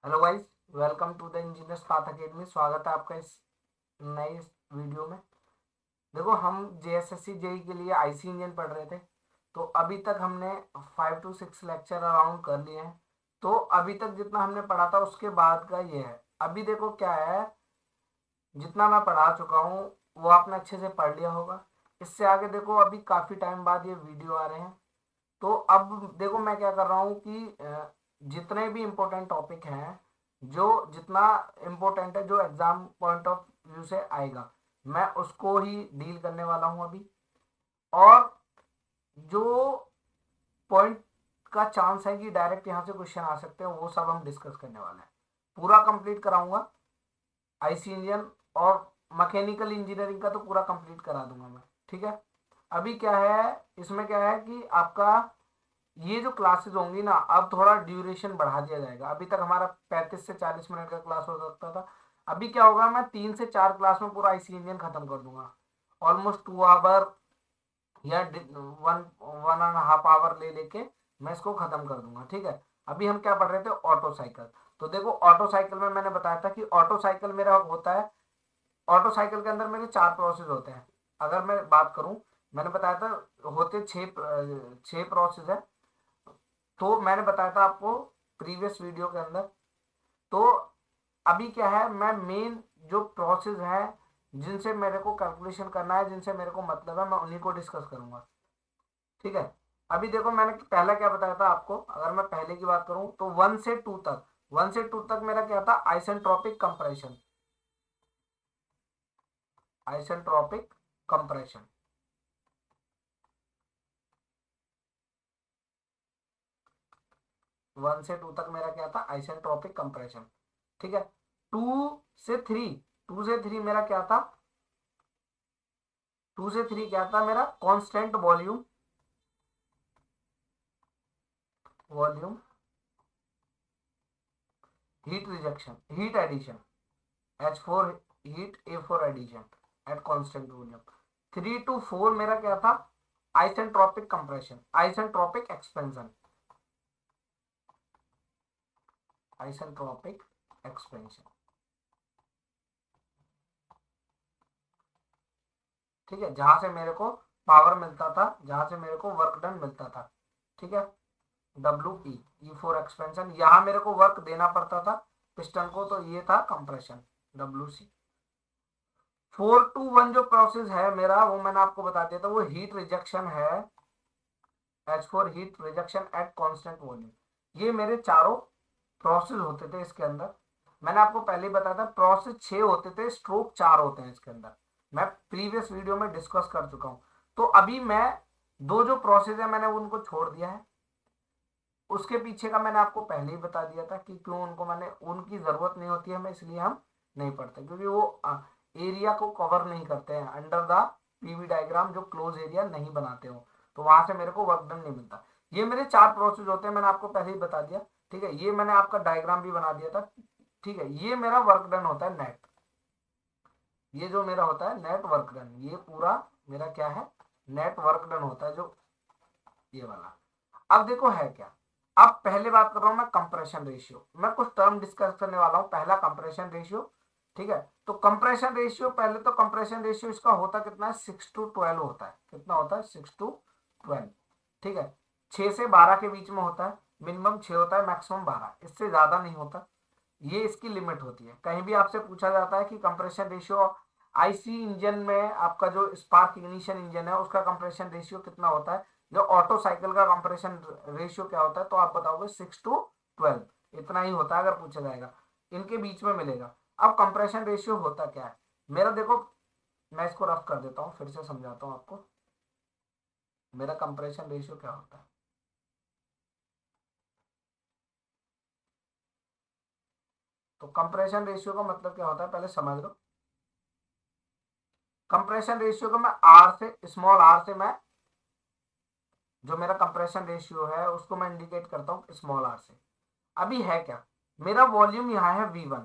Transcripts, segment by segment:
Hello guys, welcome to the Engineers Path Academy. स्वागत है आपका इस नए वीडियो में। देखो, हम जेएसएससी जेई के लिए आईसी इंजन पढ़ रहे थे। तो अभी तक हमने 5 to 6 लेक्चर अराउंड कर लिए हैं। तो अभी तक जितना हमने पढ़ा था उसके बाद का ये है। अभी देखो क्या है, जितना मैं पढ़ा चुका हूँ वो आपने अच्छे से पढ़ लिया होगा। इससे आगे देखो, अभी काफ़ी टाइम बाद ये वीडियो आ रहे हैं। तो अब देखो मैं क्या कर रहा हूँ कि जितने भी इम्पोर्टेंट टॉपिक हैं, जो जितना इम्पोर्टेंट है, जो एग्जाम पॉइंट ऑफ व्यू से आएगा, मैं उसको ही डील करने वाला हूँ अभी। और जो पॉइंट का चांस है कि डायरेक्ट यहाँ से क्वेश्चन आ सकते हैं, वो सब हम डिस्कस करने वाले हैं। पूरा कंप्लीट कराऊंगा आईसी इंजन, और मैकेनिकल इंजीनियरिंग का तो पूरा कंप्लीट करा दूंगा मैं। ठीक है। अभी क्या है, इसमें क्या है कि आपका ये जो क्लासेस होंगी ना, अब थोड़ा ड्यूरेशन बढ़ा दिया जाएगा। अभी तक हमारा 35 से 40 मिनट का क्लास हो सकता था। अभी क्या होगा, मैं 3 से 4 क्लास में पूरा आईसी इंजन खत्म कर दूंगा। ऑलमोस्ट 2 आवर या 1.5 आवर ले लेके मैं इसको खत्म कर दूंगा। ठीक है। अभी हम क्या पढ़ रहे थे, ऑटो साइकिल। तो देखो, ऑटो साइकिल में मैंने बताया था कि ऑटो साइकिल मेरा होता है, ऑटो साइकिल के अंदर मेरे 4 प्रोसेस होते हैं। अगर मैं बात करूं, मैंने बताया था होते 6 प्रोसेस है। तो मैंने बताया था आपको प्रीवियस वीडियो के अंदर। तो अभी क्या है, मैं मेन जो प्रोसेस है जिनसे मेरे को कैलकुलेशन करना है, जिनसे मेरे को मतलब है, मैं उन्हीं को डिस्कस करूंगा। ठीक है। अभी देखो, मैंने पहला क्या बताया था आपको। अगर मैं पहले की बात करूं तो 1 से 2 तक, 1 से 2 तक मेरा क्या था, आइसेंट्रोपिक कंप्रेशन। Isentropic compression. 1 से 2 तक मेरा क्या था, आइसेंट्रोपिक कंप्रेशन। ठीक है। 2 से 3, 2 से 3 मेरा क्या था, 2 से 3 क्या था मेरा, constant volume. Volume heat rejection, heat addition, H4 heat, A4 addition at constant volume. 3 to 4 मेरा क्या था, isentropic compression, isentropic expansion, isentropic expansion. ठीक है। जहां से मेरे को पावर मिलता था, जहां से मेरे को वर्क डन मिलता था। ठीक है। WP, E4 एक्सपेंशन, यहां मेरे को वर्क देना पड़ता था पिस्टन को, तो ये था कंप्रेशन, WC। 4 to 1 जो प्रोसेस है मेरा, वो मैंने आपको बता दिया था, वो हीट रिजेक्शन है। H4 heat rejection at constant volume. ये मेरे चारों प्रोसेस होते थे इसके अंदर। मैंने आपको पहले ही बताया था, प्रोसेस 6 होते थे, स्ट्रोक 4 होते हैं इसके अंदर। मैं प्रीवियस वीडियो में डिस्कस कर चुका हूं। तो अभी मैं दो जो प्रोसेस है मैंने उनको छोड़ दिया है। उसके पीछे का मैंने आपको पहले ही बता दिया था कि क्यों उनको, मैंने उनकी जरूरत नहीं होती है हमें, इसलिए हम नहीं पढ़ते, क्योंकि वो एरिया को कवर नहीं करते हैं अंडर द पीवी डायग्राम, जो क्लोज एरिया नहीं बनाते हो। तो वहां से मेरे को वर्क डन नहीं मिलता। ये मेरे 4 प्रोसेस होते हैं, मैंने आपको पहले ही बता दिया। ठीक है। ये मैंने आपका डायग्राम भी बना दिया था। ठीक है। ये मेरा वर्क डन होता है नेट। ये जो मेरा होता है नेट वर्क डन, ये पूरा मेरा क्या है, नेट वर्क डन होता है, जो ये वाला। अब देखो है क्या, अब पहले बात कर रहा हूं मैं कंप्रेशन रेशियो। मैं कुछ टर्म डिस्कस करने वाला हूं। पहला कंप्रेशन रेशियो। ठीक है। तो कंप्रेशन रेशियो, पहले तो कंप्रेशन रेशियो इसका होता कितना है, 6 to 12 होता है। कितना होता है, 6 to 12। ठीक है। 6 से 12 के बीच में होता है। मिनिमम 6 होता है, मैक्सिमम 12, इससे ज्यादा नहीं होता। ये इसकी लिमिट होती है। कहीं भी आपसे पूछा जाता है कि कंप्रेशन रेशियो आईसी इंजन में, आपका जो स्पार्क इग्निशन इंजन है उसका कंप्रेशन रेशियो कितना होता है, जो ऑटो साइकिल का कंप्रेशन रेशियो क्या होता है, तो आप बताओगे 6 to 12। इतना ही होता है अगर पूछा जाएगा, इनके बीच में मिलेगा। अब कंप्रेशन रेशियो होता क्या है मेरा, देखो मैं इसको रफ कर देता हूँ, फिर से समझाता हूँ आपको मेरा कंप्रेशन रेशियो क्या होता है। तो कंप्रेशन रेशियो का मतलब क्या होता है, पहले समझ लो। कंप्रेशन रेशियो को मैं आर से, स्मॉल आर से मैं, जो मेरा कंप्रेशन रेशियो है उसको मैं इंडिकेट करता हूँ स्मॉल आर से। अभी है क्या, मेरा वॉल्यूम यहाँ है V1।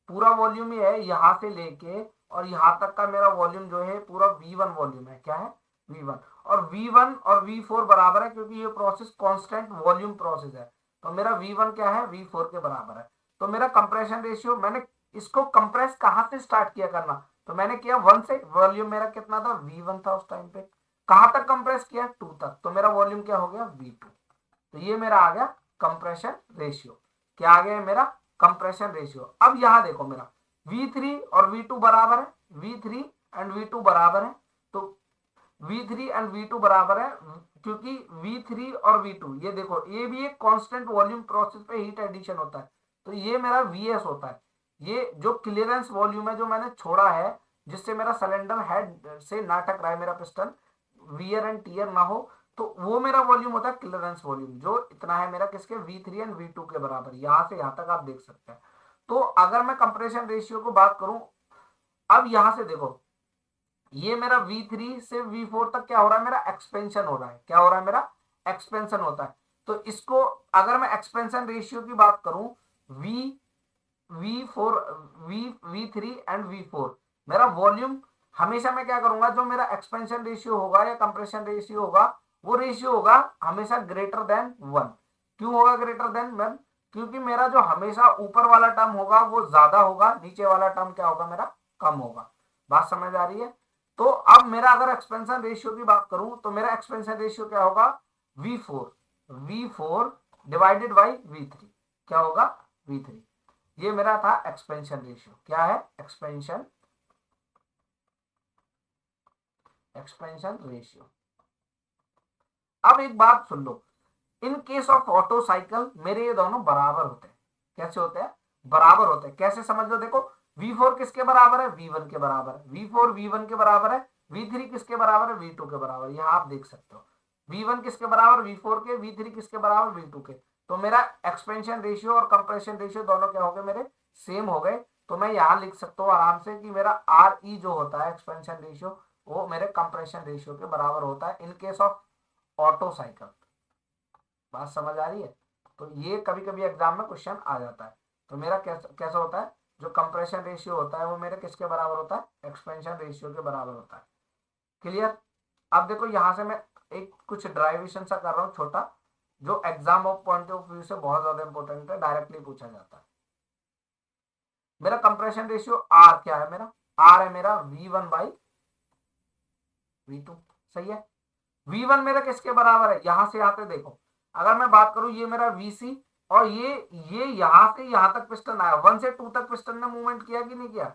पूरा वॉल्यूम ही है, यहाँ से लेके और यहाँ तक का मेरा वॉल्यूम जो है पूरा V1 वॉल्यूम है। क्या है, V1। और V1 और V4 बराबर है, क्योंकि ये प्रोसेस कांस्टेंट वॉल्यूम प्रोसेस है। तो मेरा V1 क्या है, V4 के बराबर है। तो मेरा कंप्रेशन रेशियो, मैंने इसको कंप्रेस कहां से स्टार्ट किया करना, तो मैंने किया 1 से। वॉल्यूम मेरा कितना था, V1 था उस टाइम पे। कहां तक कंप्रेस किया, 2 तक, तो मेरा वॉल्यूम क्या हो गया, V2। तो ये मेरा आ गया कंप्रेशन रेशियो। क्या आ गया मेरा, कंप्रेशन रेशियो। अब यहां देखो मेरा V3 और V2 बराबर है, V3 एंड V2 बराबर है। तो V3 एंड V2 बराबर है, क्योंकि V3 और V2 ये देखो, ये भी एक कांस्टेंट वॉल्यूम प्रोसेस पे हीट एडिशन होता है, तो ये मेरा Vs होता है। ये जो क्लियरेंस वॉल्यूम है जो मैंने छोड़ा है, जिससे मेरा सिलेंडर हेड से ना टकराए मेरा पिस्टन, वियर एंड टीयर ना हो, तो वो मेरा वॉल्यूम होता है क्लियरेंस वॉल्यूम, जो इतना है मेरा किसके, V3 एंड V2 के बराबर। यहां से यहां तक आप देख सकते हैं। तो अगर मैं कंप्रेशन रेशियो को बात करूं, अब यहां से देखो, ये मेरा V3 से V4 तक क्या हो रहा है, मेरा एक्सपेंशन हो रहा है। क्या हो रहा है, मेरा एक्सपेंशन होता है। तो इसको अगर मैं एक्सपेंशन रेशियो की बात करूं, V V4 V3 and V4, मेरा वॉल्यूम हमेशा मैं क्या करूंगा, जो मेरा एक्सपेंशन रेशियो होगा या कंप्रेशन रेशियो होगा, वो रेशियो होगा हमेशा ग्रेटर देन 1। क्यों होगा ग्रेटर देन 1, क्योंकि मेरा जो हमेशा ऊपर वाला टर्म होगा वो ज्यादा होगा, नीचे वाला टर्म क्या होगा, मेरा कम होगा। बात समझ आ रही है। तो अब मेरा अगर एक्सपेंशन रेशियो की बात करूं, तो मेरा एक्सपेंशन रेशियो क्या होगा, V4 डिवाइडेड बाई V3, क्या होगा, V3। ये मेरा था एक्सपेंशन रेशियो। क्या है, एक्सपेंशन रेशियो। अब एक बात सुन लो, in case of auto cycle मेरे ये दोनों बराबर होते हैं। कैसे होते हैं, बराबर होते हैं। कैसे समझ लो, देखो V4 किसके बराबर है, V1 के बराबर है। V4 V1 के बराबर है, V3 किसके बराबर है, V2 के बराबर। यहां आप देख सकते हो V1 किसके बराबर, V4 के, V3 किसके बराबर, V2 के। तो मेरा एक्सपेंशन रेशियो और कंप्रेशन रेशियो दोनों क्या हो गए, मेरे सेम हो गए। तो मैं यहां लिख सकता हूँ आराम से कि मेरा RE जो होता है एक्सपेंशन रेशियो, वो मेरे कंप्रेशन रेशियो के बराबर होता है इन केस ऑफ ऑटो साइकिल। बात समझ आ रही है। तो ये कभी कभी एग्जाम में क्वेश्चन आ जाता है। तो मेरा कैसा कैसा होता है, जो कंप्रेशन रेशियो होता है वो मेरे किसके बराबर होता है, एक्सपेंशन रेशियो के बराबर होता है। क्लियर। अब देखो यहां से मैं एक कुछ ड्राइवेशन सा कर रहा हूं छोटा, जो exam of point of view से बहुत ज्यादा इंपॉर्टेंट है, डायरेक्टली पूछा जाता है। मेरा कंप्रेशन रेशियो आर क्या है, मेरा आर है मेरा V1 बाई V2। सही है। V1 मेरा किसके बराबर है, यहां से आते देखो, अगर मैं बात करूं, ये मेरा VC, और ये यहां से यहां तक पिस्टन आया, 1 से 2 तक पिस्टन ने मूवमेंट किया कि नहीं किया,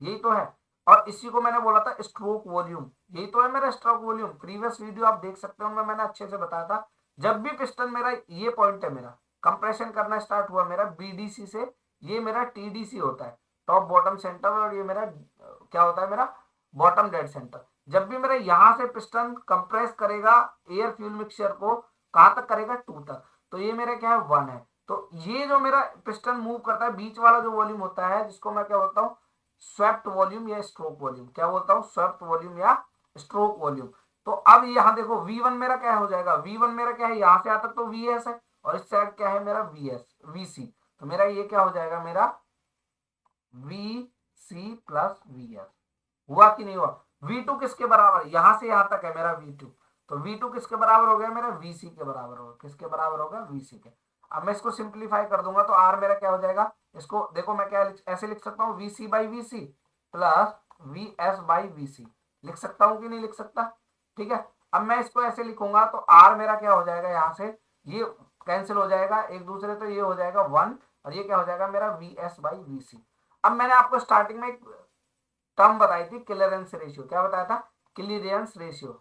यही तो है। और इसी को मैंने बोला था स्ट्रोक वॉल्यूम, यही तो है मेरा स्ट्रोक वॉल्यूम। प्रीवियस वीडियो आप देख सकते हो, उनमें मैंने अच्छे से बताया था। जब भी पिस्टन मेरा, ये पॉइंट है मेरा, कंप्रेशन करना स्टार्ट हुआ मेरा BDC से, ये मेरा TDC होता है, टॉप बॉटम सेंटर, और ये मेरा क्या होता है, मेरा बॉटम डेड सेंटर। जब भी मेरे यहां से पिस्टन कंप्रेस करेगा एयर फ्यूल मिक्सचर को, कहां तक करेगा, 2 तक, तो ये मेरा क्या है, 1 है। तो ये जो मेरा पिस्टन मूव करता है, बीच वाला जो वॉल्यूम होता है, जिसको मैं क्या बोलता हूँ, स्वेप्ट वॉल्यूम या स्ट्रोक वॉल्यूम। क्या बोलता हूँ, स्वेप्ट वॉल्यूम या स्ट्रोक वॉल्यूम। तो अब यहाँ देखो V1 मेरा क्या हो जाएगा, V1 मेरा क्या है, यहां से आता तो VS है, और इस साइड क्या है मेरा VC। तो मेरा ये क्या हो जाएगा, मेरा VC प्लस VS। हुआ कि नहीं हुआ। V2 किसके बराबर, यहां से यहां तक है मेरा V2, तो V2 किसके बराबर हो गया, मेरा VC के बराबर होगा। किसके बराबर होगा, VC के। अब मैं इसको सिंप्लीफाई कर दूंगा, तो R मेरा क्या हो जाएगा, इसको देखो मैं क्या ऐसे लिख सकता हूँ, VC by VC plus VS by VC। लिख सकता हूँ कि नहीं लिख सकता, ठीक है। अब मैं इसको ऐसे लिखूंगा, तो R मेरा क्या हो जाएगा, यहां से ये कैंसिल हो जाएगा एक दूसरे, तो ये हो जाएगा 1, और ये क्या हो जाएगा मेरा VS बाई VC। अब मैंने आपको स्टार्टिंग में एक टर्म बताई थी, क्लियरेंस रेशियो। क्या बताया था, क्लियरेंस रेशियो,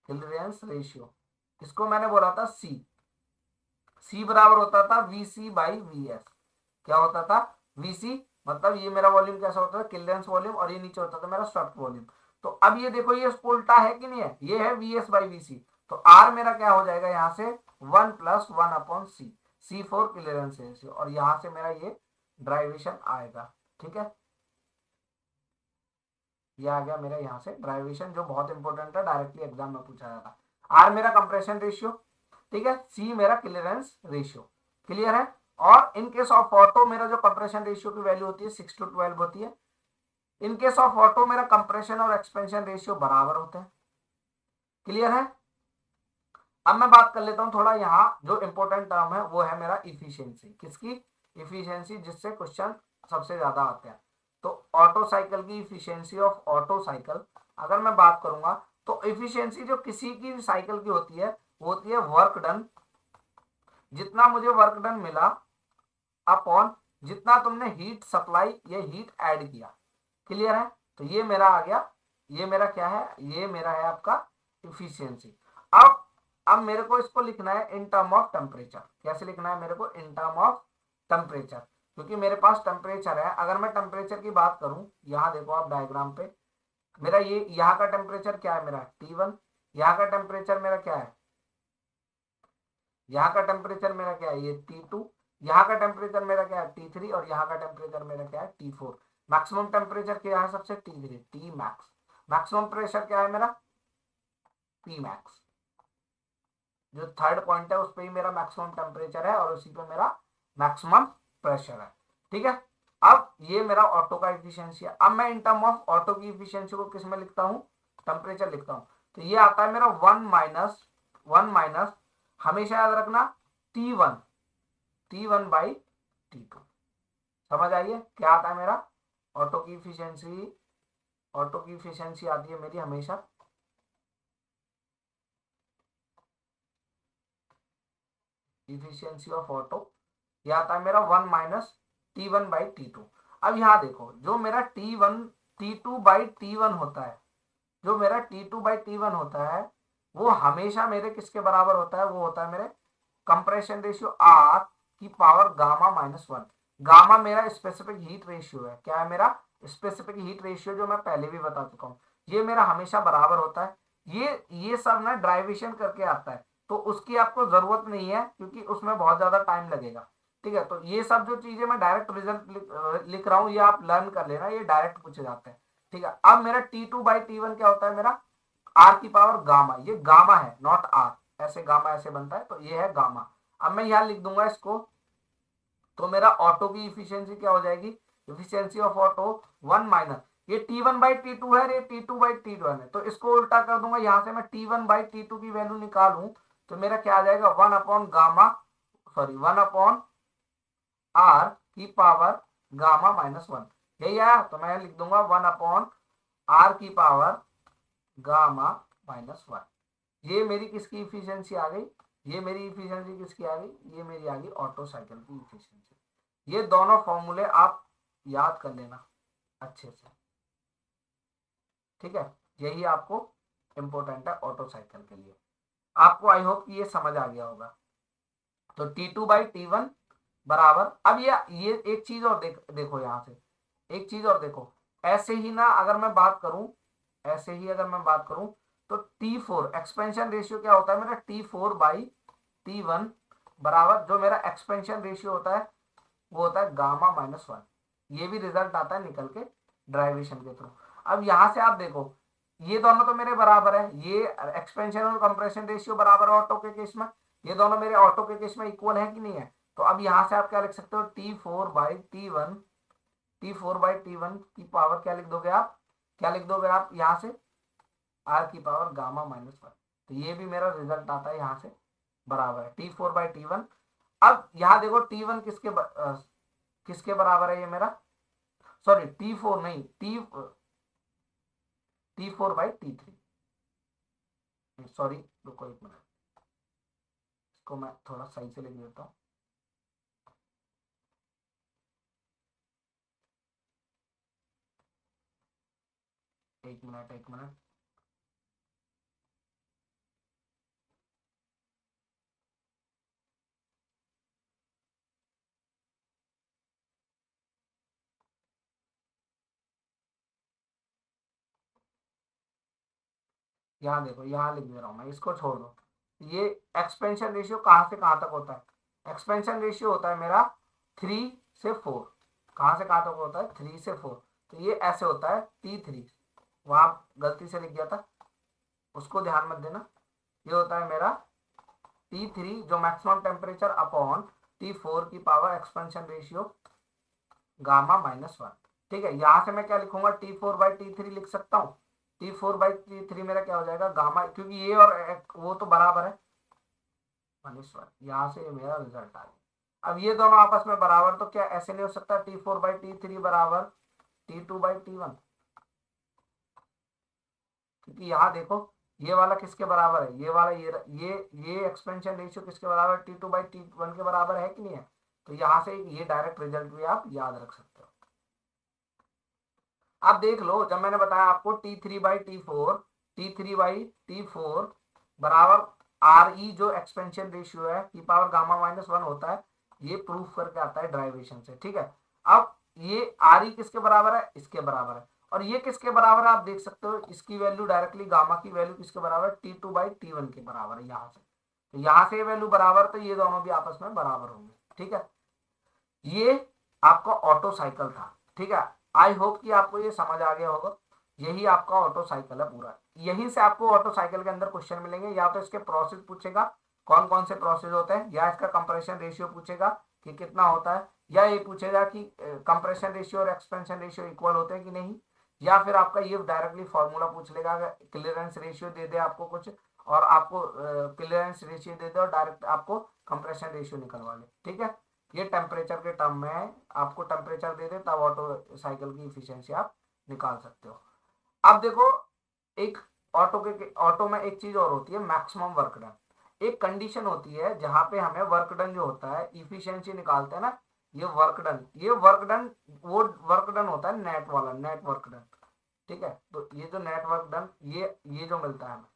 क्लियरेंस रेशियो। इसको मैंने बोला था C बराबर होता था VC बाई VS। क्या होता था, VC मतलब ये मेरा वॉल्यूम कैसा होता था, क्लियरेंस वॉल्यूम, और ये नीचे होता था मेरा स्वेप्ट वॉल्यूम। तो अब ये देखो, ये उल्टा है कि नहीं है, ये है VS बाई VC। तो R मेरा क्या हो जाएगा, यहां से 1 plus 1 upon C4 clearance ratio, और यहां से मेरा ये ड्राइवेशन आएगा। ठीक है, ये आ गया मेरा यहाँ से ड्राइवेशन, जो बहुत इंपॉर्टेंट है, डायरेक्टली एग्जाम में पूछा जाता। आर मेरा कंप्रेशन रेशियो, ठीक है, सी मेरा क्लियरेंस रेशियो। क्लियर है। और इन केस ऑफ ऑटो मेरा जो कंप्रेशन रेशियो की वैल्यू होती है 6:12 होती है। इन केस ऑफ ऑटो मेरा कंप्रेशन और एक्सपेंशन रेशियो बराबर होते हैं। क्लियर है। अब मैं बात कर लेता हूँ थोड़ा, यहाँ जो इंपॉर्टेंट टर्म है वो है मेरा इफिशियंसी। किसकी? इफिशियंसी, जिससे क्वेश्चन सबसे ज्यादा आते हैं। तो ऑटो साइकिल की इफिशियंसी ऑफ ऑटो साइकिल अगर मैं बात करूंगा, तो इफिशियंसी जो किसी की साइकिल की होती है वो होती है वर्क डन, जितना मुझे वर्क डन मिला अपॉन जितना तुमने हीट सप्लाई या हीट ऐड किया। क्लियर है? तो ये मेरा आ गया, ये मेरा क्या है, ये मेरा है आपका इफिशियंसी। अब मेरे को इसको लिखना है इन टर्म ऑफ टेम्परेचर। कैसे लिखना है मेरे को? इन टर्म ऑफ टेम्परेचर, क्योंकि मेरे पास टेम्परेचर है। अगर मैं टेम्परेचर की बात करूं, यहाँ देखो आप डायग्राम पे, मेरा ये यहाँ का टेम्परेचर क्या है, मेरा T1। यहाँ का टेम्परेचर मेरा क्या है, यहाँ का टेम्परेचर मेरा क्या है, ये T2। यहाँ का टेम्परेचर मेरा क्या है, T3। और यहाँ का टेम्परेचर मेरा क्या है, T4। मैक्सिमम टेम्परेचर क्या है सबसे? T3, T max. Maximum pressure क्या है मेरा? P max. जो थर्ड पॉइंट है उस पर ही मेरा मैक्सिमम टेम्परेचर है और उसी पे मेरा मैक्सिमम प्रेशर है। ठीक है? अब ये मेरा ऑटो का इफिशियंसी है। अब मैं इन टर्म ऑफ ऑटो की इफिशियंसी को किस में लिखता हूँ? टेम्परेचर लिखता हूँ। तो ये आता है मेरा वन माइनस, हमेशा याद रखना, T1 बाई T2। समझ आइए क्या आता है मेरा? ऑटो की इफिशियंसी, ऑटो की इफिशियंसी आती है मेरी हमेशा इफिशियंसी ऑफ ऑटो, यह आता है मेरा 1 - T1/T2। अब यहाँ देखो, जो मेरा T2/T1 होता है, जो मेरा T2/T1 होता है, वो हमेशा मेरे किसके बराबर होता है? वो होता है मेरे कंप्रेशन रेशियो R की पावर गामा-1। गामा मेरा स्पेसिफिक हीट रेशियो है। क्या है मेरा? स्पेसिफिक हीट रेशियो, जो मैं पहले भी बता चुका हूँ। ये मेरा हमेशा बराबर होता है। ये सब ना ड्राइवेशन करके आता है, तो उसकी आपको जरूरत नहीं है, क्योंकि उसमें बहुत ज्यादा टाइम लगेगा। ठीक है? तो ये सब जो चीजें मैं डायरेक्ट रिजल्ट लिख रहा हूँ, ये आप लर्न कर लेना, ये डायरेक्ट पूछे जाते हैं। ठीक है? अब मेरा T2/T1 क्या होता है मेरा? आर की पावर गामा। ये गामा है, नॉट आर। ऐसे गामा ऐसे बनता है, तो ये है गामा। अब मैं यहां लिख दूंगा इसको, तो मेरा ऑटो की इफिशियंसी क्या हो जाएगी? इफिशियंसी ऑफ ऑटो 1 - ये T1/T2 है, ये T2/T1 है, तो इसको उल्टा कर दूंगा। यहां से मैं T1/T2 की वैल्यू निकालूं तो मेरा क्या आ जाएगा? 1/R की पावर गामा-1। यही आया, तो मैं लिख दूंगा 1/R की पावर गामा-1। ये मेरी किसकी इफिशियंसी आ गई? ये मेरी इफिशियंसी किसकी आ गई? ये मेरी आ गई ऑटो साइकिल की इफिशियंसी। ये दोनों फॉर्मूले आप याद कर लेना अच्छे से। ठीक है? यही आपको इंपॉर्टेंट है ऑटो साइकिल के लिए। आपको आई होप कि ये समझ आ गया होगा। तो T2/T1 बराबर, अब ये एक चीज और देखो यहाँ से, एक चीज और देखो। ऐसे ही ना अगर मैं बात करूं, ऐसे ही अगर मैं बात करूं, तो T4 एक्सपेंशन रेशियो क्या होता है मेरा? T4/T1 बराबर, जो मेरा एक्सपेंशन रेशियो होता है वो होता है गामा-1। ये भी रिजल्ट आता है निकल के ड्राइवेशन के थ्रू। अब यहां से आप देखो, ये दोनों तो मेरे बराबर है, ये एक्सपेंशन और कंप्रेशन रेशियो बराबर है ऑटो के केस में। ये दोनों मेरे ऑटो के केस में इक्वल है कि नहीं है? तो अब यहां से आप क्या लिख सकते हो? T4/T1 की पावर क्या लिख दोगे आप? क्या लिख दोगे आप यहां से? आर की पावर गामा-1। तो ये भी मेरा रिजल्ट आता है यहाँ से बराबर है T4/T1। अब यहाँ देखो T1 किसके बराबर है ये मेरा? सॉरी, T4 नहीं, T4/T3। सॉरी, रुको एक मिनट, इसको मैं थोड़ा सही से लिख देता हूँ। एक मिनट। यहाँ देखो, यहाँ लिख दे रहा हूँ मैं, इसको छोड़ दो। ये एक्सपेंशन रेशियो कहाँ से कहाँ तक होता है? एक्सपेंशन रेशियो होता है मेरा 3 से 4। कहाँ से कहाँ तक होता है? 3 से 4। तो ये ऐसे होता है T3, वहां गलती से लिख गया था, उसको ध्यान मत देना। ये होता है मेरा T3, जो मैक्सिमम टेम्परेचर अपॉन T4 की पावर एक्सपेंशन रेशियो गामा-1। ठीक है? यहां से मैं क्या लिखूंगा? T4/T3 लिख सकता हूँ। T4/T3 मेरा क्या हो जाएगा? गामा, क्योंकि ये और वो तो बराबर है, -1, यहाँ से मेरा रिजल्ट आ गया। अब ये दोनों आपस में बराबर, तो क्या ऐसे नहीं हो सकता T4/T3 बराबर T2/T1? क्योंकि यहाँ देखो ये वाला किसके बराबर है, ये वाला ये एक्सपेंशन रेशियो किसके बराबर, T2/T1 के बराबर है कि नहीं है? तो यहाँ से ये डायरेक्ट रिजल्ट भी आप याद रख सकते हो। आप देख लो, जब मैंने बताया आपको T3/T4 बराबर RE जो एक्सपेंशन रेशियो है e⁻γ-1 होता है, ये प्रूफ करके आता है डेरिवेशन से, ठीक है। अब ये RE किसके बराबर है, इसके बराबर है, और ये किसके बराबर है आप देख सकते हो, इसकी वैल्यू डायरेक्टली गामा की वैल्यू किसके बराबर है, T2/T1 के बराबर है। यहाँ से तो यहाँ से वैल्यू बराबर, तो ये दोनों भी आपस में बराबर होंगे, ठीक है। ये आपका ऑटो साइकिल था, ठीक है। आई होप कि आपको ये समझ आ गया होगा। यही आपका ऑटो साइकिल है पूरा। यहीं से आपको ऑटो साइकिल के अंदर क्वेश्चन मिलेंगे, या तो इसके प्रोसेस पूछेगा कौन कौन से प्रोसेस होते हैं, या इसका कंप्रेशन रेशियो पूछेगा कि कितना होता है, या ये पूछेगा कि कंप्रेशन रेशियो और एक्सपेंशन रेशियो इक्वल होते हैं कि नहीं, या फिर आपका ये डायरेक्टली फॉर्मूला पूछ लेगा, क्लियरेंस रेशियो दे दे आपको कुछ, और आपको क्लियरेंस रेशियो दे दे और डायरेक्ट आपको कंप्रेशन रेशियो निकलवा ले, ठीक है। ये टेम्परेचर के टर्म में है, आपको टेम्परेचर दे दे तब ऑटो साइकिल की इफिशियंसी आप निकाल सकते हो। अब देखो, एक ऑटो में एक चीज और होती है, मैक्सिमम वर्क डन। एक कंडीशन होती है जहां पे हमें वर्क डन जो होता है, इफिशियंसी निकालते हैं ना, ये वर्क डन वो वर्क डन होता है नेट वाला, नेट वर्क डन, ठीक है। तो ये जो नेट वर्क डन, ये जो मिलता है हमें,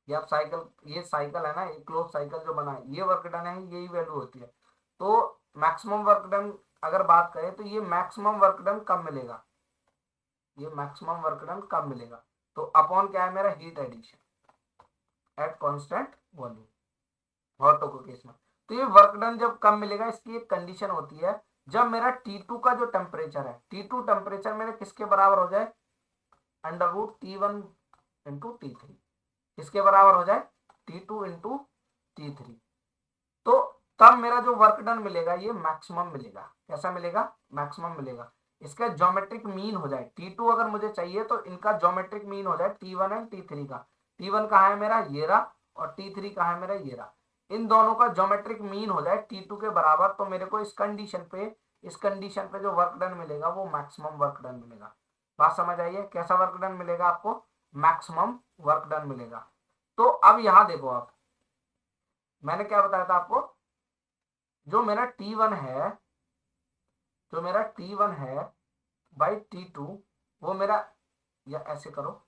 ये आप साइकिल, ये साइकिल है ना, ये क्लोज साइकिल जो बना है, ये वर्क डन है, यही वैल्यू होती है। तो मैक्सिमम वर्क डन अगर बात करें, तो ये मैक्सिमम वर्क डन कब मिलेगा, ये मैक्सिमम वर्क डन कब मिलेगा, तो अपॉन क्या है मेरा, heat addition at constant volume, Otto के केस में। तो ये वर्क डन जब कब मिलेगा, इसकी एक कंडीशन होती है, जब मेरा T2 का जो टेम्परेचर है, T2 टेम्परेचर मेरे किसके बराबर हो जाए, √T1 × T3, किसके बराबर हो जाए, T2 × T3। तो तब मेरा जो वर्क डन मिलेगा ये मैक्सिमम मिलेगा। कैसा मिलेगा, मैक्सिमम मिलेगा। इसका ज्योमेट्रिक मीन हो जाए, T2 अगर मुझे चाहिए तो इनका ज्योमेट्रिक मीन हो जाए T1 एंड T3 का। T1 कहाँ है मेरा, ये रहा, और T3 कहाँ है मेरा, ये रहा। इन दोनों का ज्योमेट्रिक मीन हो जाए T2 के बराबर, तो मेरे को इस कंडीशन पे जो वर्क डन मिलेगा वो मैक्सिमम वर्क डन मिलेगा। बात समझ आई है, कैसा वर्क डन मिलेगा आपको, मैक्सिमम वर्क डन मिलेगा। तो अब यहां देखो आप, मैंने क्या बताया था आपको, जो मेरा T1 है, जो मेरा T1 है बाई T2, वो मेरा, या ऐसे करो,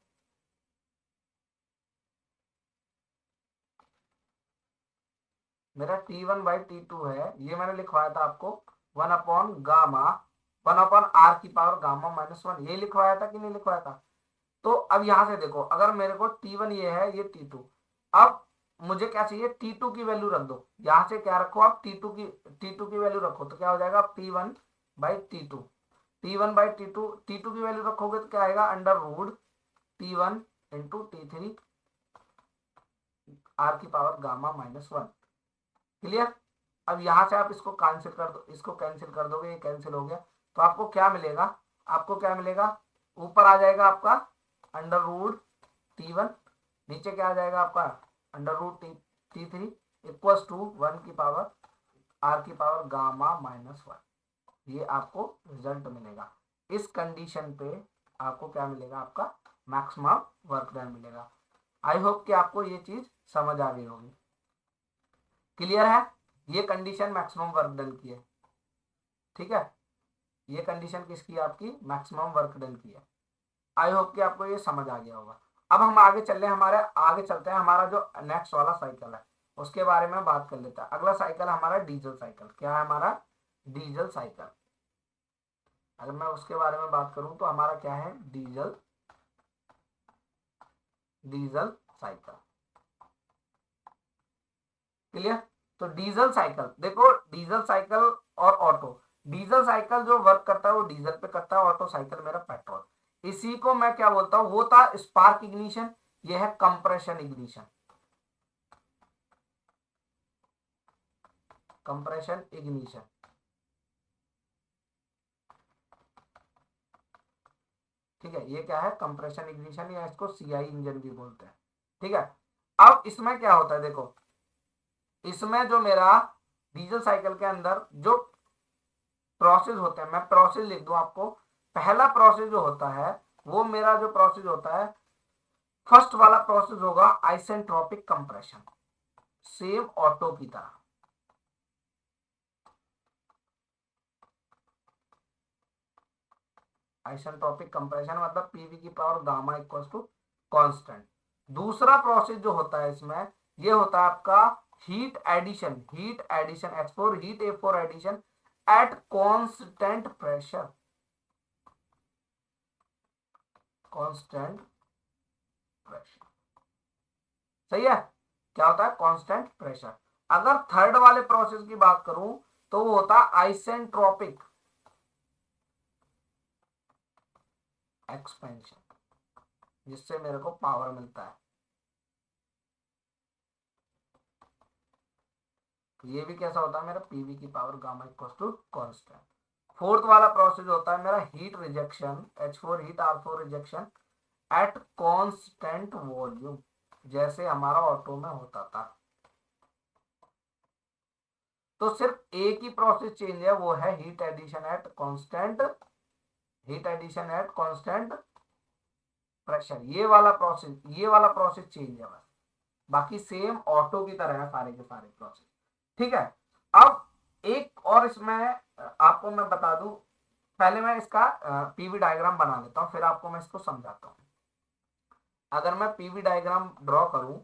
मेरा T1/T2 है, ये मैंने लिखवाया था आपको 1/R⁻⁻1, ये लिखवाया था कि नहीं लिखवाया था। तो अब यहां से देखो, अगर मेरे को T1 ये है, ये T2, अब मुझे क्या चाहिए, T2 की वैल्यू रख दो, यहां से क्या रखो आप, T2 की वैल्यू रखो, तो क्या हो जाएगा, T1/T2, T1/T2 की वैल्यू रखोगे तो क्या आएगा, √T1 × T3 R⁻⁻1। क्लियर। अब यहां से आप इसको कैंसिल कर दो, इसको कैंसिल कर दोगे, ये कैंसिल हो गया, तो आपको क्या मिलेगा, आपको क्या मिलेगा, ऊपर आ जाएगा आपका √T1, नीचे क्या आ जाएगा आपका √T3 इक्वल्स टू 1 R⁻⁻1। ये आपको रिजल्ट मिलेगा। इस कंडीशन पे आपको क्या मिलेगा, आपका मैक्सिमम वर्क डन मिलेगा। आई होप कि आपको ये चीज समझ आ गई होगी। क्लियर है, ये कंडीशन मैक्सिमम वर्क डन की है, ठीक है। ये कंडीशन किसकी है, आपकी मैक्सिमम वर्क डन की है। आई होप कि आपको ये समझ आ गया होगा। अब हम आगे चल रहे हैं, आगे चलते हैं, हमारा जो नेक्स्ट वाला साइकिल है उसके बारे में बात कर लेते हैं। अगला साइकिल हमारा डीजल साइकिल। क्या है हमारा, डीजल साइकिल। अगर मैं उसके बारे में बात करूं तो हमारा क्या है, डीजल साइकिल। क्लियर। तो डीजल साइकिल देखो, डीजल साइकिल और ऑटो, डीजल साइकिल जो वर्क करता है वो डीजल पे करता है, ऑटो साइकिल मेरा पेट्रोल। इसी को मैं क्या बोलता हूं, वो था स्पार्क इग्निशन, ये है कंप्रेशन इग्निशन, कंप्रेशन इग्निशन। ठीक है, ये क्या है, कंप्रेशन इग्निशन, या इसको CI इंजन भी बोलते हैं, ठीक है। अब इसमें क्या होता है देखो, इसमें जो मेरा डीजल साइकिल के अंदर जो प्रोसेस होते हैं, मैं प्रोसेस लिख दूं आपको। पहला प्रोसेस जो होता है वो मेरा जो प्रोसेस होता है, फर्स्ट वाला प्रोसेस होगा आइसेंट्रोपिक कंप्रेशन, सेम ऑटो की तरह। आइसेंट्रोपिक कंप्रेशन मतलब पीवी की power gamma equal to constant. दूसरा प्रोसेस जो होता है इसमें, ये होता है आपका heat addition, heat addition H4 heat A4 addition at constant pressure, constant pressure. सही है, क्या होता है कांस्टेंट प्रेशर। अगर थर्ड वाले प्रोसेस की बात करूं तो वो होता है आइसेंट्रोपिक एक्सपेंशन, जिससे मेरे को पावर मिलता है। ये भी कैसा होता है मेरा, पीवी की power gamma equal to constant. Fourth वाला प्रोसेस होता है मेरा heat rejection, H4 heat R4 rejection at constant volume, जैसे हमारा ऑटो में होता था। तो सिर्फ एक ही प्रोसेस चेंज है, वो है heat addition at constant, heat addition at constant pressure. ये वाला प्रोसेस चेंज है बस, बाकी सेम ऑटो की तरह है सारे के सारे प्रोसेस। ठीक है। अब एक और इसमें आपको मैं बता दूं, पहले मैं इसका पीवी डायग्राम बना लेता हूं, फिर आपको मैं इसको समझाता हूं। अगर मैं पीवी डायग्राम ड्रॉ करूं,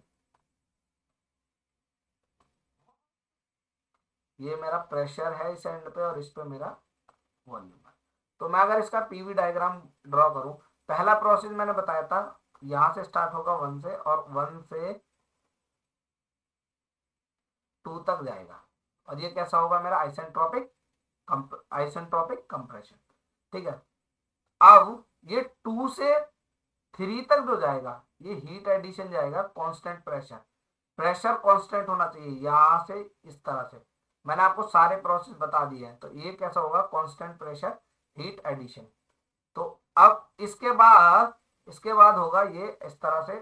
ये मेरा प्रेशर है इस एंड पे और इस पे मेरा वॉल्यूम है। तो मैं अगर इसका पीवी डायग्राम ड्रॉ करूं, पहला प्रोसेस मैंने बताया था यहां से स्टार्ट होगा 1 से, और 1 से 2 तक जाएगा, और ये कैसा होगा मेरा आइसेंट्रोपिक कंप्रेशन। ठीक है। अब ये 2 से 3 तक जो जाएगा, ये हीट एडिशन जाएगा कांस्टेंट प्रेशर। प्रेशर कांस्टेंट होना चाहिए यहां से इस तरह से। मैंने आपको सारे प्रोसेस बता दिए हैं, तो ये कैसा होगा कांस्टेंट प्रेशर हीट एडिशन। तो अब इसके बाद होगा ये इस तरह से,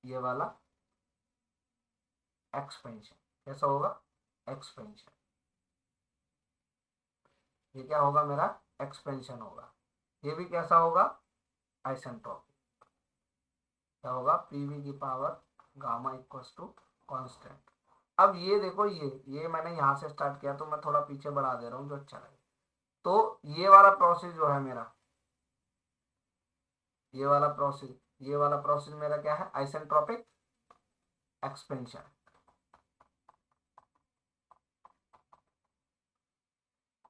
ये वाला एक्सपेंशन। कैसा होगा एक्सपेंशन, ये क्या होगा मेरा एक्सपेंशन होगा। ये भी कैसा होगा आइसेंट्रोपिक, क्या होगा पीवी की power gamma equals to constant. अब ये देखो, ये मैंने यहां से स्टार्ट किया, तो मैं थोड़ा पीछे बढ़ा दे रहा हूं जो अच्छा लगे। तो ये वाला प्रोसेस मेरा क्या है, आइसेंट्रोपिक एक्सपेंशन।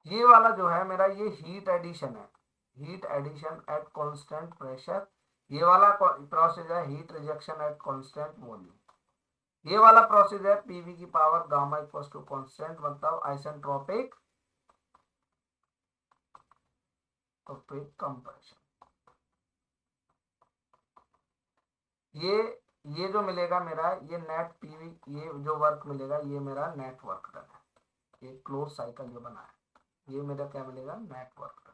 ये वाला जो है मेरा, ये हीट एडिशन है, heat addition at constant pressure. ये वाला प्रोसेस है heat rejection at constant volume. ये वाला प्रोसेस है पीवी की power gamma equals to constant, मतलब आइसेंट्रोपिक कंप्रेशन। ये ये जो मिलेगा मेरा, ये नेट पीवी, ये जो वर्क मिलेगा ये मेरा नेट वर्क डन है। ये क्लोज साइकिल जो बना है, ये मेरा क्या मिलेगा नेट वर्क डन।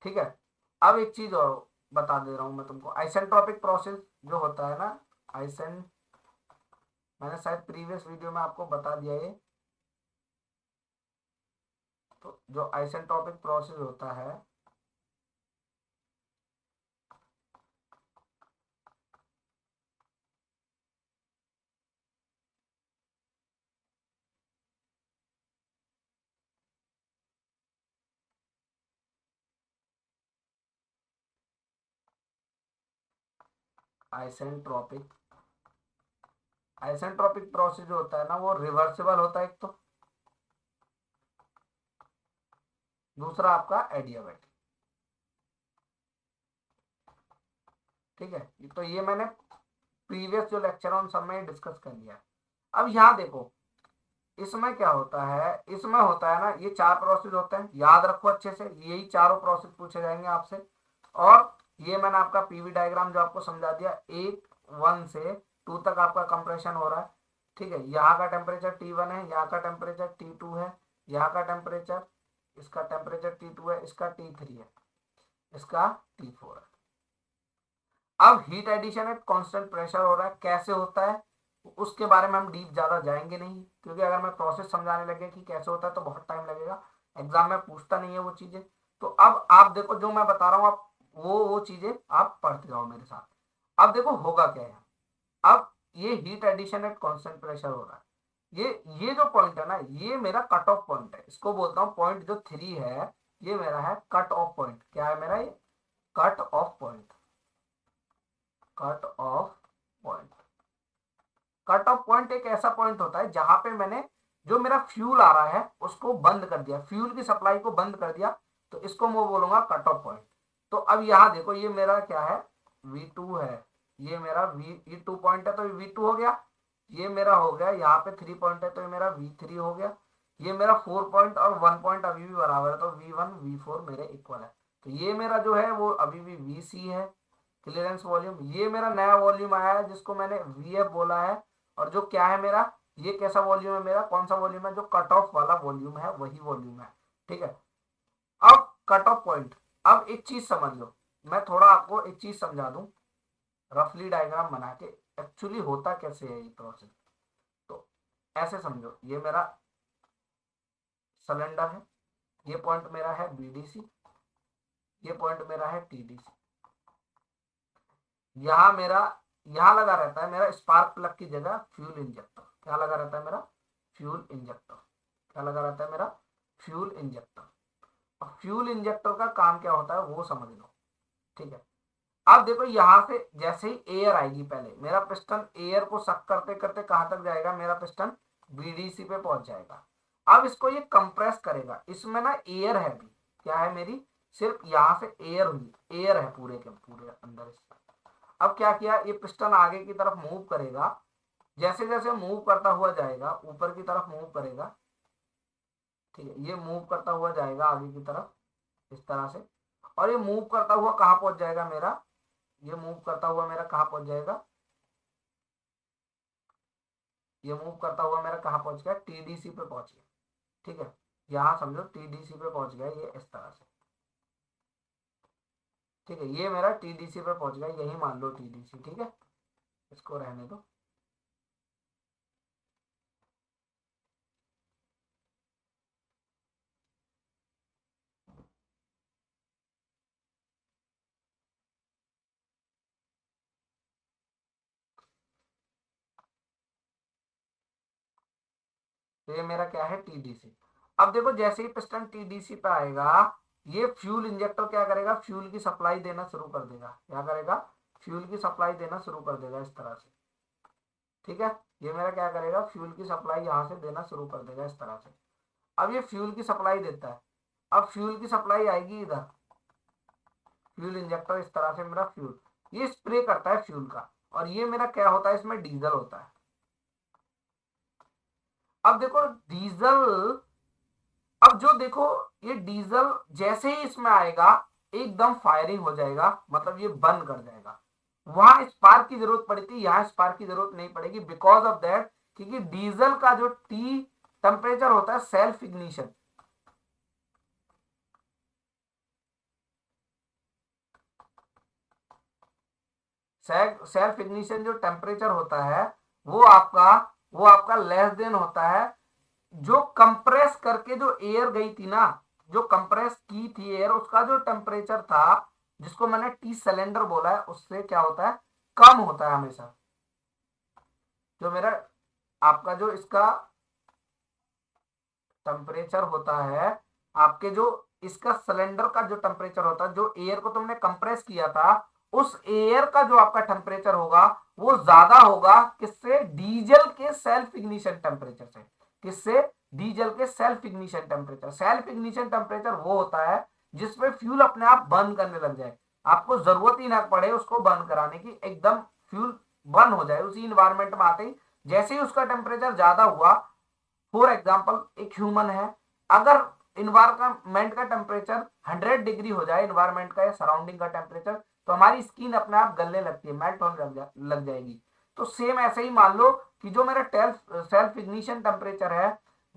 ठीक है। अब एक चीज और बता दे रहा हूं मैं तुमको, आइसेंट्रोपिक प्रोसेस जो होता है ना, आइसेंट मैंने शायद प्रीवियस वीडियो में आपको बता दिया ये। तो जो आइसेंट्रोपिक प्रोसेस होता है, आइसेंट्रोपिक आइसेंट्रोपिक प्रोसेस जो होता है ना, वो रिवर्सिबल होता है एक तो, दूसरा आपका एडियाबैटिक। ठीक है, तो ये मैंने प्रीवियस जो लेक्चर है उन सब में डिस्कस कर लिया। अब यहाँ देखो, इसमें क्या होता है, इसमें होता है ना, ये 4 प्रोसेस होते हैं, याद रखो अच्छे से, यही चारों प्रोसेस पूछे जाएंगे आपसे। और ये मैंने आपका पीवी डायग्राम जो आपको समझा दिया, 1 से 2 तक आपका कंप्रेशन हो रहा है। ठीक है, यहाँ का टेम्परेचर T1 है, यहाँ का टेम्परेचर T2 है, यहाँ का टेम्परेचर, इसका टेम्परेचर T2 है, इसका T3 है, इसका T4 है। अब heat addition at constant pressure हो रहा है, कैसे होता है उसके बारे में हम डीप ज्यादा जाएंगे नहीं, क्योंकि अगर मैं प्रोसेस समझाने लगे कि कैसे होता है तो बहुत टाइम लगेगा, एग्जाम में पूछता नहीं है वो चीजें। तो अब आप देखो जो मैं बता रहा हूँ, आप वो चीजें आप पढ़ते जाओ मेरे साथ। अब देखो होगा क्या है, अब ये heat addition at constant pressure हो रहा है, ये जो पॉइंट है ना, ये मेरा कट ऑफ पॉइंट है, इसको बोलता हूँ पॉइंट जो 3 है, ये मेरा है कट ऑफ पॉइंट। क्या है मेरा ये cut off point, cut off point. Cut off point एक ऐसा पॉइंट होता है जहां पे मैंने जो मेरा फ्यूल आ रहा है उसको बंद कर दिया, फ्यूल की सप्लाई को बंद कर दिया, तो इसको मैं बोलूंगा कट ऑफ पॉइंट। तो अब यहाँ देखो ये मेरा क्या है, V2 है, ये मेरा V2 पॉइंट है तो V2 हो गया, ये मेरा हो गया, यहाँ पे 3 पॉइंट है तो ये मेरा V3 हो गया, ये मेरा 4 पॉइंट और 1 पॉइंट अभी भी बराबर है, तो V1 V4 मेरे इक्वल है। तो ये मेरा जो है वो अभी भी VC है, क्लियरेंस वॉल्यूम। ये मेरा नया वॉल्यूम आया है जिसको मैंने VF बोला है, और जो क्या है मेरा, ये कैसा वॉल्यूम है मेरा, कौन सा वॉल्यूम है, जो कट ऑफ वाला वॉल्यूम है वही वॉल्यूम है। ठीक है, अब कट ऑफ पॉइंट। अब एक चीज समझ लो, मैं थोड़ा आपको एक चीज समझा दूं, रफली डायग्राम बना के एक्चुअली होता कैसे है ये प्रोसेस। तो ऐसे समझो, ये मेरा सिलेंडर है, ये पॉइंट मेरा है BDC, ये पॉइंट मेरा है TDC। यहाँ मेरा, यहाँ लगा रहता है मेरा स्पार्क प्लग की जगह फ्यूल इंजेक्टर। क्या लगा रहता है मेरा, फ्यूल इंजेक्टर। क्या लगा रहता है मेरा, फ्यूल इंजेक्टर। अब फ्यूल इंजेक्टर का काम क्या होता है वो समझ लो। ठीक है, अब देखो यहां से जैसे ही एयर आएगी, पहले मेरा पिस्टन एयर को सक करते करते कहां तक जाएगा, मेरा पिस्टन BDC पे पहुंच जाएगा। अब इसको ये कंप्रेस करेगा, इसमें ना एयर है भी, क्या है मेरी, सिर्फ यहां से एयर हुई, एयर है पूरे के पूरे अंदर इसमें। अब क्या किया, ये पिस्टन आगे की तरफ मूव करेगा, जैसे जैसे मूव करता हुआ जाएगा ऊपर की तरफ मूव करेगा। ठीक है, ये मूव करता हुआ जाएगा आगे की तरफ इस तरह से, और ये मूव करता हुआ कहां पहुंच जाएगा मेरा, ये मूव करता हुआ मेरा कहां पहुंच जाएगा, ये मूव करता हुआ मेरा कहां पहुंच गया, TDC पे पहुंच गया। ठीक है, यहां समझो TDC पे पहुंच गया ये इस तरह से। ठीक है, ये मेरा TDC पे पहुंच गया, यही मान लो TDC। ठीक है, इसको रहने दो। तो ये मेरा क्या है, TDC। अब देखो जैसे ही पिस्टन TDC पे आएगा, ये फ्यूल इंजेक्टर क्या करेगा, फ्यूल की सप्लाई देना शुरू कर देगा। क्या करेगा, फ्यूल की सप्लाई देना शुरू कर देगा इस तरह से। ठीक है, ये मेरा क्या करेगा, फ्यूल की सप्लाई यहाँ से देना शुरू कर देगा इस तरह से। अब ये फ्यूल की सप्लाई देता है, अब फ्यूल की सप्लाई आएगी इधर, फ्यूल इंजेक्टर इस तरह से मेरा फ्यूल ये स्प्रे करता है फ्यूल का, और ये मेरा क्या होता है, इसमें डीजल होता है। अब देखो डीजल, अब जो देखो ये डीजल जैसे ही इसमें आएगा एकदम फायरिंग हो जाएगा, मतलब ये बंद कर जाएगा। वहां स्पार्क की जरूरत पड़ी थी, यहां स्पार्क की जरूरत नहीं पड़ेगी, बिकॉज ऑफ दैट, क्योंकि डीजल का जो टी टेम्परेचर होता है सेल्फ इग्निशन, सेल्फ इग्निशन जो टेम्परेचर होता है वो आपका वो आपका लेस देन होता है जो कंप्रेस करके जो एयर गई थी ना, जो कंप्रेस की थी एयर, उसका जो टेम्परेचर था जिसको मैंने टी सिलेंडर बोला है, उससे क्या होता है, कम होता है हमेशा। जो मेरा आपका जो इसका टेम्परेचर होता है, आपके जो इसका सिलेंडर का जो टेम्परेचर होता है, जो एयर को तुमने कंप्रेस किया था, उस एयर का जो आपका टेम्परेचर होगा वो ज्यादा होगा किससे, डीजल के सेल्फ इग्निशन टेम्परेचर से। किससे, डीजल के self ignition temperature. Self ignition temperature वो होता है जिसमें फ्यूल अपने आप बंद करने लग जाए, आपको जरूरत ही ना पड़े उसको बंद कराने की, एकदम फ्यूल बंद हो जाए उसी इन्वायरमेंट में आते ही। जैसे ही उसका टेम्परेचर ज्यादा हुआ, फॉर एग्जाम्पल एक ह्यूमन है, अगर इन्वायरमेंट का टेम्परेचर 100 डिग्री हो जाए, इन्वायरमेंट का या सराउंडिंग का टेम्परेचर, तो हमारी स्किन अपने आप गलने लगती है, मेल्ट होने लग जाएगी। तो सेम ऐसे ही मान लो कि जो मेरा सेल्फ इग्निशन टेम्परेचर है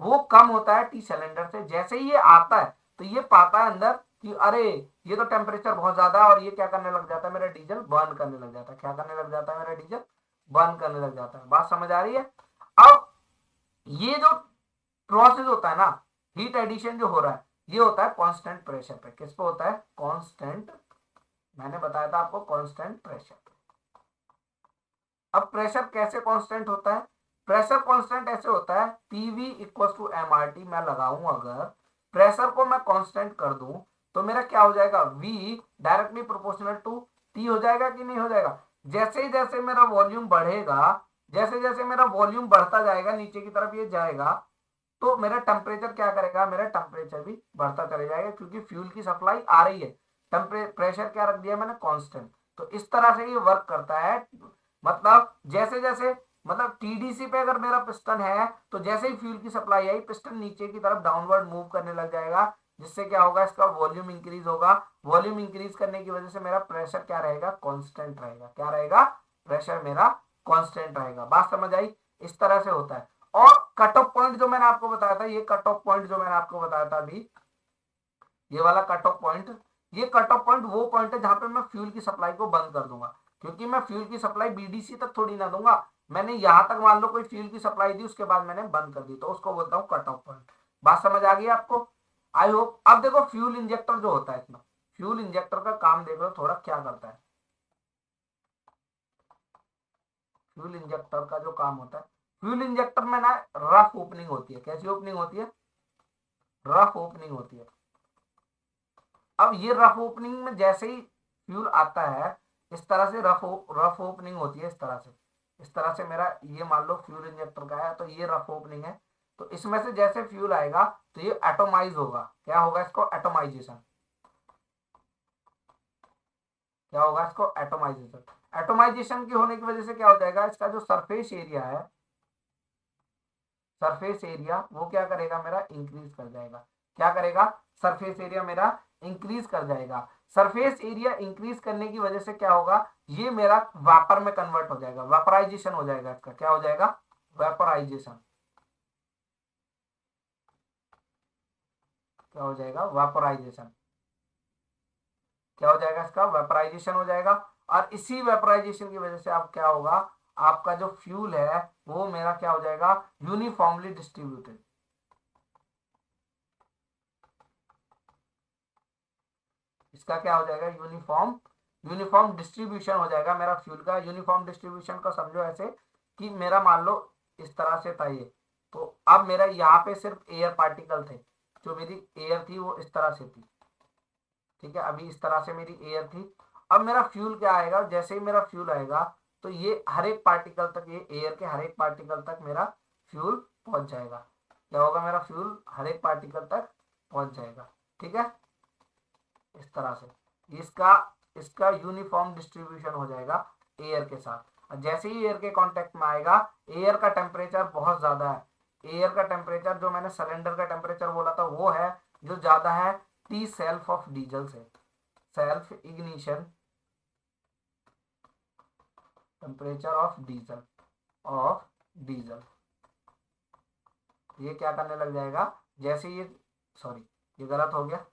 वो कम होता है टी सिलेंडर से, जैसे ही ये आता है तो ये पाता है अंदर कि अरे ये तो टेम्परेचर बहुत ज्यादा है और ये क्या करने लग जाता है, मेरा डीजल बर्न करने लग जाता है। क्या करने लग जाता है, मेरा डीजल बर्न करने लग जाता है। बात समझ आ रही है? अब ये जो प्रोसेस होता है ना, हीट एडिशन जो हो रहा है, ये होता है कांस्टेंट प्रेशर पे। किस पे होता है? कांस्टेंट, मैंने बताया था आपको, कांस्टेंट प्रेशर। अब प्रेशर कैसे कांस्टेंट होता है? प्रेशर कांस्टेंट ऐसे होता है, PV equal to M R T मैं लगाऊं, अगर प्रेशर को मैं कांस्टेंट कर दूं तो मेरा क्या हो जाएगा, V directly proportional to T हो जाएगा कि नहीं हो जाएगा? जैसे ही जैसे मेरा वॉल्यूम बढ़ेगा, जैसे जैसे मेरा वॉल्यूम बढ़ता जाएगा, नीचे की तरफ ये जाएगा, तो मेरा टेम्परेचर क्या करेगा, मेरा टेम्परेचर भी बढ़ता चले जाएगा, क्योंकि फ्यूल की सप्लाई आ रही है। प्रेशर क्या रख दिया मैंने, कांस्टेंट। तो इस तरह से ये वर्क करता है। मतलब जैसे जैसे, मतलब टीडीसी पे अगर मेरा पिस्टन है, तो जैसे ही फ्यूल की सप्लाई आई, पिस्टन नीचे की तरफ डाउनवर्ड मूव करने लग जाएगा, जिससे क्या होगा, इसका वॉल्यूम इंक्रीज होगा। वॉल्यूम इंक्रीज करने की वजह से मेरा प्रेशर क्या रहेगा, कांस्टेंट रहेगा। क्या रहेगा? प्रेशर मेरा कांस्टेंट रहेगा। बात समझ आई? इस तरह से होता है। और कट ऑफ पॉइंट जो मैंने आपको बताया था, ये कट ऑफ पॉइंट जो मैंने आपको बताया था अभी, ये वाला कट ऑफ पॉइंट, ये कट ऑफ पॉइंट वो पॉइंट है जहां पे मैं फ्यूल की सप्लाई को बंद कर दूंगा। क्योंकि मैं फ्यूल की सप्लाई बीडीसी तक थोड़ी ना दूंगा, मैंने यहां तक मान लो कोई फ्यूल की सप्लाई दी, उसके बाद मैंने बंद कर दी, तो उसको बोलता हूँ कट ऑफ पॉइंट। बात समझ आ गई आपको? I hope. अब देखो फ्यूल इंजेक्टर जो होता है इसमें, फ्यूल इंजेक्टर का काम देख लो थोड़ा क्या करता है। फ्यूल इंजेक्टर का जो काम होता है, फ्यूल इंजेक्टर में ना रफ ओपनिंग होती है। कैसी ओपनिंग होती है? रफ ओपनिंग होती है। अब ये रफ ओपनिंग में जैसे ही फ्यूल आता है, इस तरह से रफ ओपनिंग होती है, इस तरह से। इस तरह से मेरा ये मान लो फ्यूल इंजेक्टर का है, तो ये रफ ओपनिंग है। तो इसमें से जैसे फ्यूल आएगा, तो ये एटोमाइज होगा। क्या होगा इसको? एटोमाइजेशन। क्या होगा इसको? एटोमाइजेशन। एटोमाइजेशन की होने की वजह से क्या हो जाएगा, इसका जो सरफेस एरिया है, सरफेस एरिया वो क्या करेगा, मेरा इंक्रीज कर जाएगा। क्या करेगा? सरफेस एरिया मेरा इंक्रीज कर जाएगा। सरफेस एरिया इंक्रीज करने की वजह से क्या होगा, ये मेरा वापर में कन्वर्ट हो जाएगा, वेपराइजेशन हो जाएगा इसका। क्या हो जाएगा? वेपराइजेशन। क्या हो जाएगा? वेपराइजेशन। क्या हो जाएगा इसका? वेपराइजेशन हो जाएगा। और इसी वेपराइजेशन की वजह से अब क्या होगा, आपका जो फ्यूल है वो मेरा क्या हो जाएगा, यूनिफॉर्मली डिस्ट्रीब्यूटेड। इसका क्या हो जाएगा? यूनिफॉर्म डिस्ट्रीब्यूशन हो जाएगा मेरा फ्यूल का। यूनिफॉर्म डिस्ट्रीब्यूशन को समझो ऐसे कि मेरा मान लो इस तरह से था ये, तो अब मेरा यहाँ पे सिर्फ एयर पार्टिकल थे, जो मेरी एयर थी वो इस तरह से थी। ठीक है, अभी इस तरह से मेरी एयर थी। अब मेरा फ्यूल क्या आएगा, जैसे ही मेरा फ्यूल आएगा, तो ये हर एक पार्टिकल तक, ये एयर के हर एक पार्टिकल तक मेरा फ्यूल पहुंच जाएगा। क्या होगा, मेरा फ्यूल हर एक पार्टिकल तक पहुंच जाएगा। ठीक है, इस तरह से इसका इसका यूनिफॉर्म डिस्ट्रीब्यूशन हो जाएगा एयर के साथ। और जैसे ही एयर के कांटेक्ट में आएगा, एयर का टेम्परेचर बहुत ज्यादा है। एयर का टेम्परेचर जो मैंने सिलेंडर का टेम्परेचर बोला था वो है जो ज्यादा है, टी सेल्फ ऑफ डीजल से। Self ignition temperature of diesel, ये क्या करने लग जाएगा, जैसे ये, सॉरी ये गलत हो गया,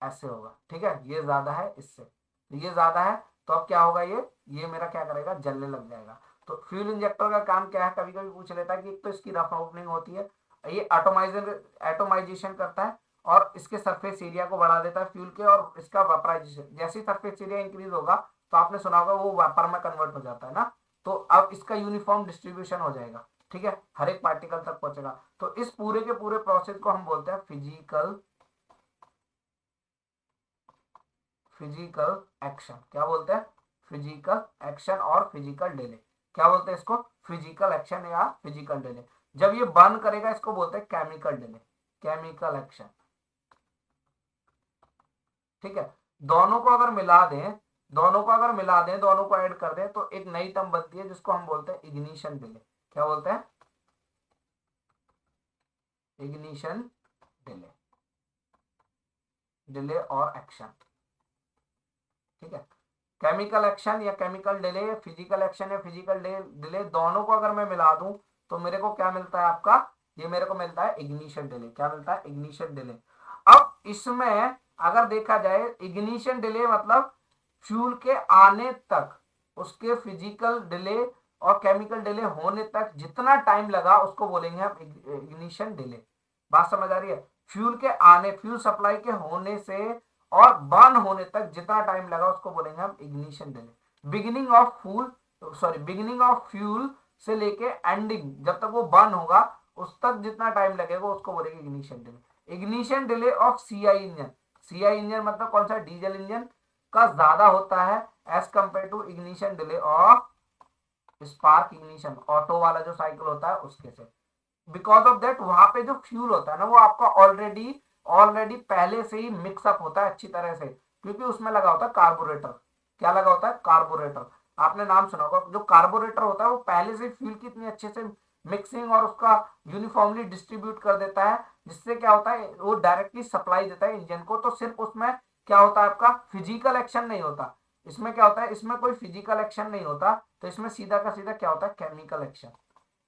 ऐसे होगा। ठीक है, ये ज्यादा है इससे, तो ये ज्यादा है, तो अब क्या होगा, ये मेरा क्या करेगा, जलने लग जाएगा। तो फ्यूल इंजेक्टर का काम क्या है, कभी कभी पूछ लेता है कि एक तो इसकी रफ ओपनिंग होती है, ये एटोमाइजेशन करता है, और इसके सरफेस एरिया को बढ़ा देता है फ्यूल के, और इसका वेपराइजेशन, जैसे ही सरफेस एरिया इंक्रीज होगा, तो आपने सुना होगा वो वेपर में कन्वर्ट हो जाता है ना। तो अब इसका यूनिफॉर्म डिस्ट्रीब्यूशन हो जाएगा। ठीक है, हर एक पार्टिकल तक पहुंचेगा। तो इस पूरे के पूरे प्रोसेस को हम बोलते हैं फिजिकल एक्शन। क्या बोलते हैं? फिजिकल एक्शन और फिजिकल डिले। क्या बोलते हैं इसको? फिजिकल एक्शन या फिजिकल डिले। जब ये बर्न करेगा, इसको बोलते हैं केमिकल डिले, केमिकल एक्शन। ठीक है, दोनों को अगर मिला दें, दोनों को ऐड कर दें, तो एक नई टर्म बनती है जिसको हम बोलते हैं इग्निशन डिले। क्या बोलते हैं? इग्निशन डिले, डिले और एक्शन। ठीक है, केमिकल एक्शन या केमिकल डिले, फिजिकल एक्शन या फिजिकल डिले, दोनों को अगर मैं मिला दूं, तो मेरे को क्या मिलता है आपका, ये मेरे को मिलता है इग्निशन डिले। क्या मिलता है? Ignition delay. अब इसमें अगर देखा जाए इग्निशन डिले मतलब फ्यूल के आने तक उसके फिजिकल डिले और केमिकल डिले होने तक जितना टाइम लगा उसको बोलेंगे हम इग्निशन डिले। बात समझ आ रही है? फ्यूल के आने, फ्यूल सप्लाई के होने से और बर्न होने तक जितना टाइम लगा उसको बोलेंगे हम ignition delay. Beginning of fuel, sorry beginning of fuel से लेके एंडिंग जब तक वो बर्न होगा उस तक जितना टाइम लगेगा उसको बोलेंगे ignition delay. Ignition delay of CI engine, CI engine मतलब कौन सा? डीजल इंजन का ज्यादा होता है as compared to ignition delay of spark ignition, Otto वाला जो साइकिल होता है उसके से। बिकॉज ऑफ दैट वहां पे जो फ्यूल होता है ना वो आपका ऑलरेडी ऑलरेडी पहले से ही मिक्सअप होता है अच्छी तरह से, क्योंकि उसमें लगा होता है कार्बोरेटर। क्या लगा होता है? कार्बोरेटर। आपने नाम सुना होगा, जो कार्बोरेटर होता है वो पहले से फ्यूल की इतनी अच्छे से मिक्सिंग और उसका यूनिफॉर्मली डिस्ट्रीब्यूट कर देता है, जिससे क्या होता है वो डायरेक्टली सप्लाई देता है इंजन को। तो सिर्फ उसमें क्या होता है आपका फिजिकल एक्शन नहीं होता, इसमें क्या होता है, इसमें कोई फिजिकल एक्शन नहीं होता, तो इसमें सीधा का सीधा क्या होता है? Chemical action.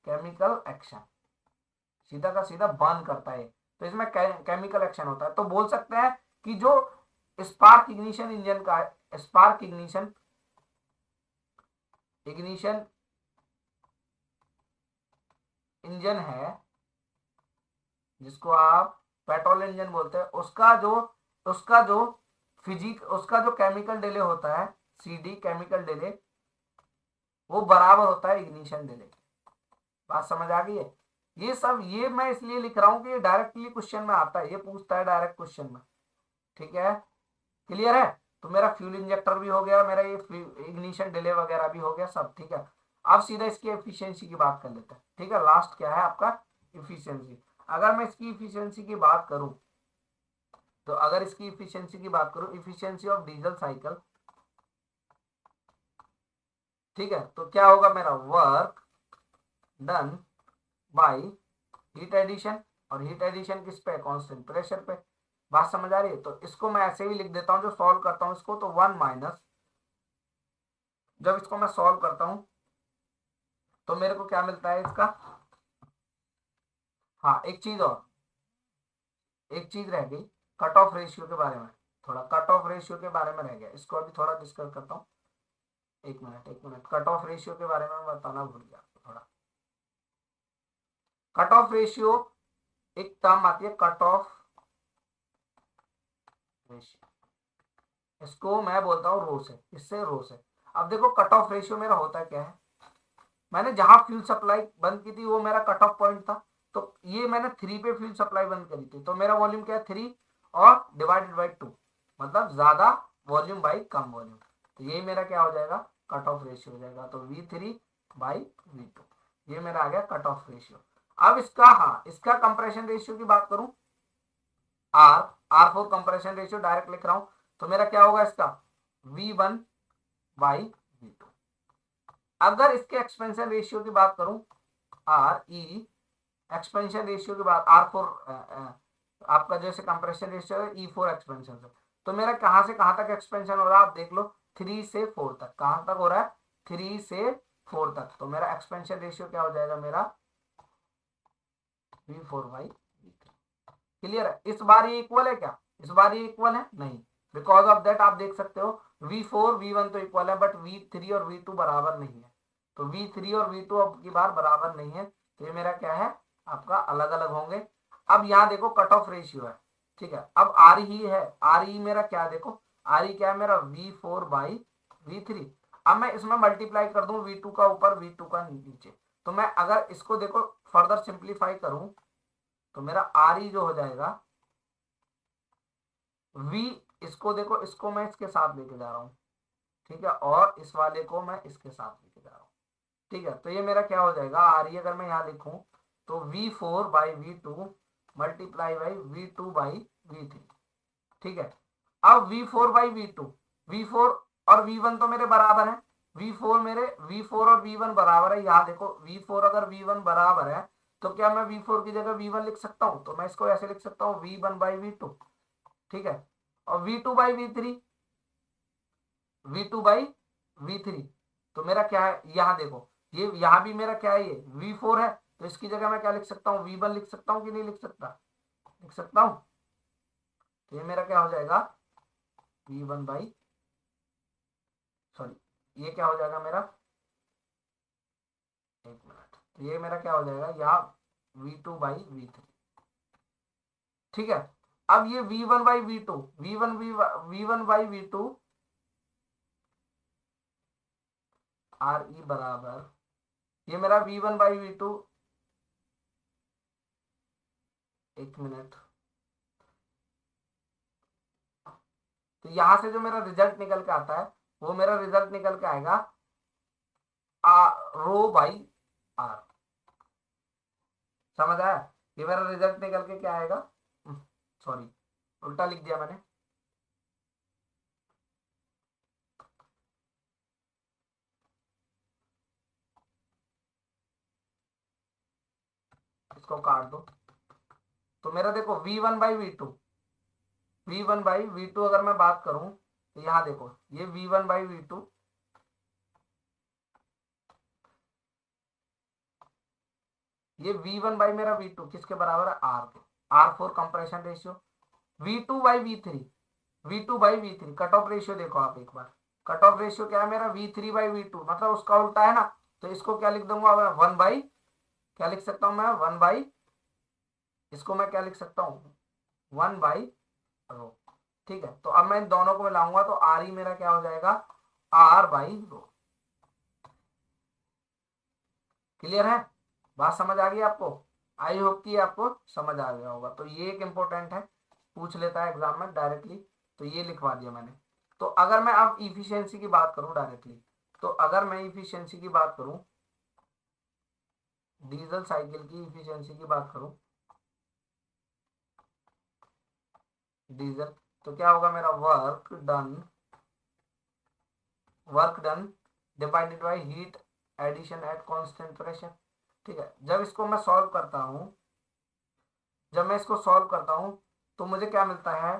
केमिकल एक्शन सीधा का सीधा बर्न करता है, तो इसमें केमिकल एक्शन होता है। तो बोल सकते हैं कि जो स्पार्क इग्निशन इंजन का है, स्पार्क इग्निशन इग्निशन इंजन है जिसको आप पेट्रोल इंजन बोलते हैं, उसका जो फिजिक उसका जो केमिकल डिले होता है सीडी केमिकल डिले, वो बराबर होता है इग्निशन डिले। बात समझ आ गई है? ये सब ये मैं इसलिए लिख रहा हूं कि ये डायरेक्टली क्वेश्चन में आता है, ये पूछता है डायरेक्ट क्वेश्चन में। ठीक है, क्लियर है? तो मेरा फ्यूल इंजेक्टर भी हो गया, मेरा ये इग्निशन डिले वगैरह भी हो गया सब। ठीक है, अब सीधा इसकी एफिशिएंसी की बात कर लेते हैं। ठीक है, लास्ट क्या है आपका? इफिशियंसी। अगर मैं इसकी इफिशियंसी की बात करूं तो अगर इसकी इफिशियंसी की बात करूं, इफिशियंसी ऑफ डीजल साइकिल, ठीक है, तो क्या होगा मेरा? Work done by heat addition, और हीट एडिशन किस पे? कांस्टेंट प्रेशर पे। बात समझ आ रही है? तो इसको मैं ऐसे ही लिख देता हूं, जो सॉल्व करता हूं इसको, तो 1 माइनस, जब इसको मैं सॉल्व करता हूं तो मेरे को क्या मिलता है इसका? हाँ, एक चीज रह गई, कट ऑफ रेशियो के बारे में। थोड़ा कट ऑफ रेशियो के बारे में रह गया, इसको अभी थोड़ा डिस्कस करता हूँ। एक मिनट, कट ऑफ रेशियो के बारे में मैं बताना भूल गया थोड़ा। कट ऑफ रेशियो एक टर्म आती है, कट ऑफ रेशियो, इसको मैं बोलता हूँ रो से, इससे रो से। अब देखो कट ऑफ रेशियो मेरा होता क्या है, मैंने जहां फ्यूल सप्लाई बंद की थी वो मेरा कट ऑफ पॉइंट था, तो ये मैंने 3 पे फ्यूल सप्लाई बंद करी थी, तो मेरा वॉल्यूम क्या है? 3 और डिवाइडेड बाई 2, मतलब ज्यादा वॉल्यूम बाई कम वॉल्यूम, तो यही मेरा क्या हो जाएगा? कट ऑफ रेशियो हो जाएगा। तो V3/V2 ये मेरा आ गया कट ऑफ रेशियो। अब इसका, हाँ, इसका कंप्रेशन रेशियो की बात करूं, R4 कंप्रेशन रेशियो डायरेक्ट लिख रहा हूं, तो मेरा क्या होगा इसका? V1/V2। अगर इसके एक्सपेंशन रेशियो की बात करूं, RE एक्सपेंशन रेशियो की बात, R4 आपका जैसे कंप्रेशन रेशियो है, E4 एक्सपेंशन से, तो मेरा कहां से कहां तक एक्सपेंशन हो रहा है आप देख लो, 3 से 4 तक। कहां तक हो रहा है? 3 से 4 तक। तो मेरा एक्सपेंशन रेशियो क्या हो जाएगा? मेरा V4/V3। क्लियर है? इस बार ये इक्वल है क्या? इस बार ये इक्वल है नहीं, बिकॉज ऑफ दैट आप देख सकते हो V4 V1 तो इक्वल है, बट V3 और V2 बराबर नहीं है। तो V3 और V2 अब की बार बराबर नहीं है, तो ये मेरा क्या है? आपका अलग अलग होंगे। अब यहाँ देखो कट ऑफ रेशियो है, ठीक है, अब आर ही है, आर ही मेरा क्या? देखो आर ही क्या है मेरा? V4/V3। अब मैं इसमें मल्टीप्लाई कर दूं V2 का ऊपर, V2 का नीचे, तो मैं अगर इसको देखो फर्दर सिंप्लीफाई करूं तो मेरा आर ई जो हो जाएगा V, इसको देखो, इसको मैं इसके साथ लेके जा रहा हूँ, ठीक है, और इस वाले को मैं इसके साथ लेके जा रहा हूँ। ठीक है, तो ये मेरा क्या हो जाएगा? आर ई अगर मैं यहाँ लिखूं तो V4/V2 मल्टीप्लाई बाई V2/V3। ठीक है, अब V4/V2, V4 और V1 तो मेरे बराबर है, V4 और V1 बराबर है। यहाँ देखो V4 अगर V1 बराबर है तो क्या मैं V4 की जगह V1 लिख सकता हूँ? तो मैं इसको ऐसे लिख सकता हूँ V1/V2। ठीक है, और V2/V3, V2/V3, तो मेरा क्या है? यहाँ देखो, ये यहाँ भी मेरा क्या है? ये V4 है, तो इसकी जगह मैं क्या लिख सकता हूँ, V1 लिख सकता हूँ कि नहीं लिख सकता, लिख सकता हूँ। तो ये मेरा क्या हो जाएगा, V1 बाई, सॉरी ये क्या हो जाएगा मेरा, एक मिनट, तो ये मेरा क्या हो जाएगा यहाँ V2 बाई V3, ठीक है। अब ये V1 by V2, V1 by V2 R E बराबर, ये मेरा V1 बाई V2, एक मिनट, तो यहां से जो मेरा रिजल्ट निकल के आता है वो मेरा रिजल्ट निकल के आएगा रो बाई आर, समझ आया। ये मेरा रिजल्ट निकल के क्या आएगा, सॉरी उल्टा लिख दिया मैंने, इसको काट दो। तो मेरा देखो V1 by V2, V1 by V2 अगर मैं बात करूं तो यहां देखो ये V1 बाई V2, ये V1 बाई मेरा V2 किसके बराबर है, R के, R4 compression ratio. V2 by V3, V2 by V3 cut off ratio देखो आप एक बार, कट ऑफ रेशियो क्या है मेरा, V3 बाई V2, मतलब उसका उल्टा है ना, तो इसको क्या लिख दूंगा, 1 बाई, क्या लिख सकता हूं मैं, 1 बाई, इसको मैं क्या लिख सकता हूँ, 1 बाई रो, ठीक है। तो अब मैं इन दोनों को मिलाऊंगा तो आर ही मेरा क्या हो जाएगा, R बाई रो। क्लियर है, बात समझ आ गई आपको, आई होप कि आपको समझ आ गया होगा। तो ये एक इंपॉर्टेंट है, पूछ लेता है एग्जाम में डायरेक्टली, तो ये लिखवा दिया मैंने। तो अगर मैं अब इफिशियंसी की बात करूं डायरेक्टली, तो अगर मैं इफिशियंसी की बात करूं, डीजल साइकिल की इफिशियंसी की बात करूं, डीजल, तो क्या होगा मेरा, work done divided by heat addition at constant pressure, ठीक है। जब इसको मैं सॉल्व करता हूं, जब मैं इसको सॉल्व करता हूं तो मुझे क्या मिलता है,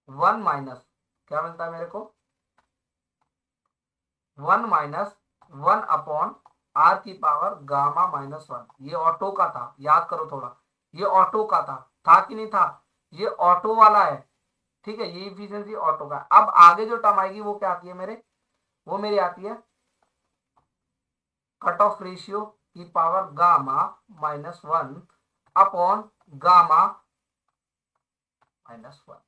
1 माइनस, क्या मिलता है मेरे को, 1 - 1 R की पावर गामा -1, ये ऑटो का था, याद करो थोड़ा, ये ऑटो का था कि नहीं था, ये ऑटो वाला है, ठीक है, ये इफिशियंसी ऑटो का। अब आगे जो टर्म आएगी वो क्या आती है मेरे, वो मेरी आती है कट ऑफ रेशियो की पावर गामा -1 अपॉन गामा -1,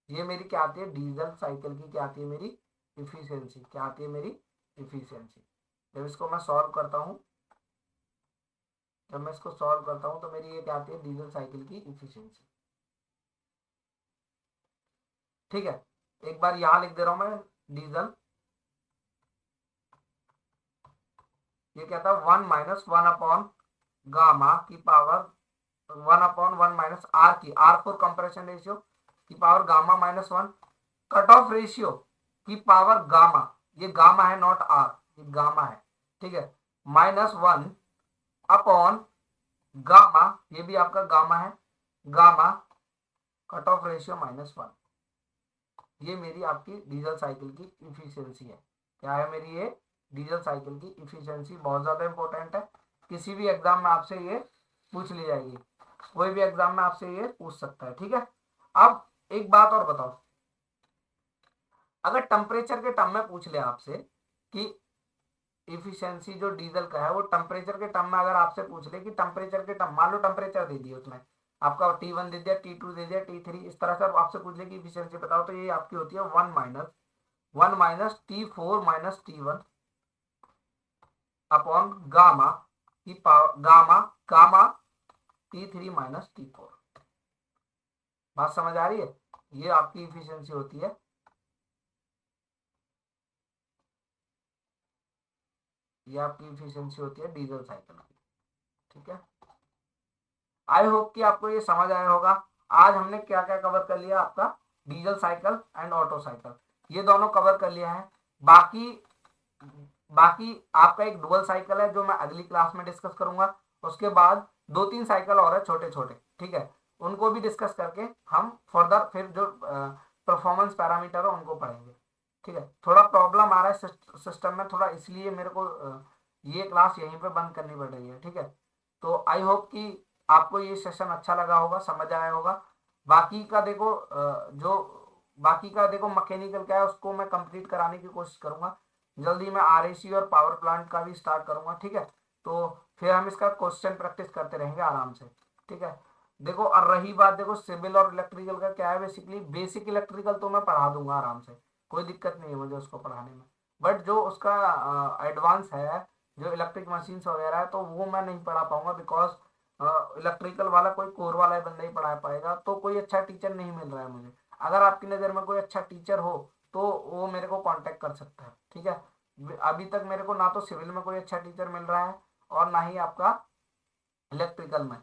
ये मेरी क्या आती है, डीजल साइकिल की क्या आती है मेरी इफिशियंसी, क्या आती है मेरी इफिशियंसी। जब इसको मैं सॉल्व करता हूं, जब मैं इसको सॉल्व करता हूं तो मेरी ये क्या आती है, डीजल साइकिल की इफिशियंसी, ठीक है। एक बार यहां लिख दे रहा हूं मैं, डीजल, ये क्या था, 1 - 1 अपॉन गामा की पावर 1/1 - R की, R4 कंप्रेशन रेशियो की power gamma -1, cut off ratio की पावर गामा, ये गामा है नॉट R, ये गामा है, ठीक है, -1 अपॉन गामा, ये भी आपका गामा है, गामा कट ऑफ रेशियो -1, ये मेरी आपकी डीजल साइकिल की इफिशियंसी है। क्या है मेरी ये डीजल साइकिल की इफिशियंसी, बहुत ज्यादा इंपॉर्टेंट है, किसी भी एग्जाम में आपसे ये पूछ ली जाएगी, कोई भी एग्जाम में आपसे ये पूछ सकता है, ठीक है। अब एक बात और बताओ, अगर टेम्परेचर के टर्म में पूछ ले आपसे कि इफिशियंसी जो डीजल का है वो टेम्परेचर के टर्म में अगर आपसे पूछ ले कि टेम्परेचर के टर्म, मान लो टेम्परेचर दे दिए उसमें आपका T1 दे दिया, T2 दे दिया, T3, इस तरह से आपसे पूछ ले कि इफिशियंसी बताओ, तो ये आपकी होती है 1 - 1 - T4 - T1 अपॉन गामा की power gamma gamma T3 - T4, बात समझ आ रही है, ये आपकी इफिशियंसी होती है, ये आपकी इफिशियंसी होती है डीजल साइकिल की, ठीक है। आई होप कि आपको ये समझ आया होगा। आज हमने क्या क्या कवर कर लिया, आपका diesel cycle and auto cycle, ये दोनों कवर कर लिया है। बाकी बाकी आपका एक डुअल साइकिल है जो मैं अगली क्लास में डिस्कस करूंगा, उसके बाद 2-3 साइकिल और है छोटे छोटे, ठीक है, उनको भी डिस्कस करके हम फर्दर फिर जो परफॉर्मेंस पैरामीटर है उनको पढ़ेंगे, ठीक है। थोड़ा प्रॉब्लम आ रहा है सिस्टम में थोड़ा, इसलिए मेरे को ये क्लास यहीं पे बंद करनी पड़ रही है, ठीक है। तो आई होप कि आपको ये सेशन अच्छा लगा होगा, समझ आया होगा। बाकी का देखो जो बाकी का देखो मैकेनिकल क्या है उसको मैं कंप्लीट कराने की कोशिश करूंगा। जल्दी मैं आरएसी और पावर प्लांट का भी स्टार्ट करूंगा, ठीक है। तो फिर हम इसका क्वेश्चन प्रैक्टिस करते रहेंगे आराम से, ठीक है। देखो और रही बात, देखो सिविल और इलेक्ट्रिकल का क्या है, बेसिकली बेसिक इलेक्ट्रिकल तो मैं पढ़ा दूंगा आराम से, कोई दिक्कत नहीं है मुझे उसको पढ़ाने में। बट जो उसका एडवांस है, जो इलेक्ट्रिक मशीन्स वगैरह है, तो वो मैं नहीं पढ़ा पाऊंगा, बिकॉज इलेक्ट्रिकल वाला कोई कोर वाला बंदा ही पढ़ा पाएगा, तो कोई अच्छा टीचर नहीं मिल रहा है मुझे। अगर आपकी नज़र में कोई अच्छा टीचर हो तो वो मेरे को कांटेक्ट कर सकता है, ठीक है। अभी तक मेरे को ना तो सिविल में कोई अच्छा टीचर मिल रहा है और ना ही आपका इलेक्ट्रिकल में।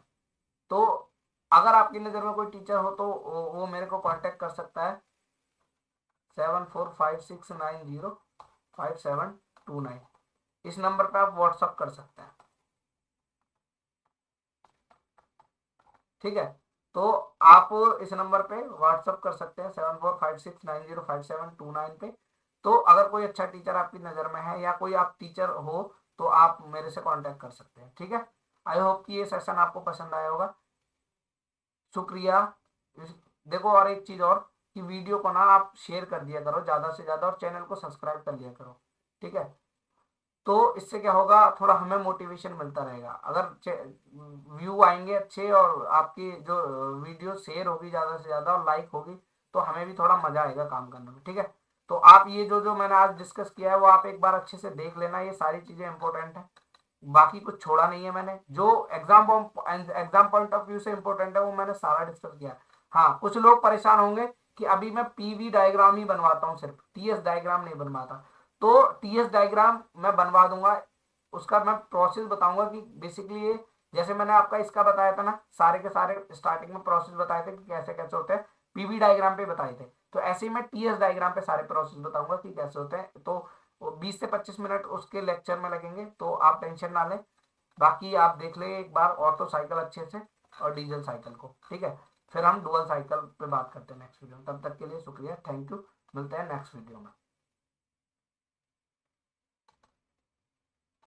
तो अगर आपकी नज़र में कोई टीचर हो तो वो मेरे को कांटेक्ट कर सकता है 7456905729। इस नंबर पे आप व्हाट्सअप कर सकते हैं, ठीक है। तो आप इस नंबर पे व्हाट्सअप कर सकते हैं 7456905729 पे। तो अगर कोई अच्छा टीचर आपकी नज़र में है या कोई आप टीचर हो तो आप मेरे से कांटेक्ट कर सकते हैं, ठीक है। आई होप कि ये सेशन आपको पसंद आया होगा। शुक्रिया। देखो और एक चीज और, कि वीडियो को ना आप शेयर कर दिया करो ज्यादा से ज्यादा और चैनल को सब्सक्राइब कर लिया करो, ठीक है। तो इससे क्या होगा, थोड़ा हमें मोटिवेशन मिलता रहेगा। अगर व्यू आएंगे अच्छे और आपकी जो वीडियो शेयर होगी ज्यादा से ज्यादा और लाइक होगी, तो हमें भी थोड़ा मजा आएगा काम करने में, ठीक है। तो आप ये जो जो मैंने आज डिस्कस किया है वो आप एक बार अच्छे से देख लेना, ये सारी चीजें इंपॉर्टेंट है, बाकी कुछ छोड़ा नहीं है मैंने। जो एग्जाम पॉइंट ऑफ व्यू से इंपॉर्टेंट है वो मैंने सारा डिस्कस किया। हाँ, कुछ लोग परेशान होंगे कि अभी मैं पीवी डायग्राम ही बनवाता हूँ, सिर्फ टीएस डायग्राम नहीं बनवाता। तो टीएस डायग्राम मैं बनवा दूंगा, उसका मैं प्रोसेस बताऊंगा कि बेसिकली ये, जैसे मैंने आपका इसका बताया था ना, सारे के सारे स्टार्टिंग में प्रोसेस बताए थे कि कैसे कैसे होते हैं, पीवी डायग्राम पे बताए थे। तो ऐसे ही मैं टीएस डायग्राम पे सारे प्रोसेस बताऊंगा कि कैसे होते हैं। तो 20 से 25 मिनट उसके लेक्चर में लगेंगे, तो आप टेंशन ना लें। बाकी आप देख ले एक बार ऑटो साइकिल अच्छे से और डीजल साइकिल को, ठीक है। फिर हम डुअल साइकिल पे बात करते हैं नेक्स्ट वीडियो में। तब तक के लिए शुक्रिया, थैंक यू। मिलते हैं नेक्स्ट वीडियो में।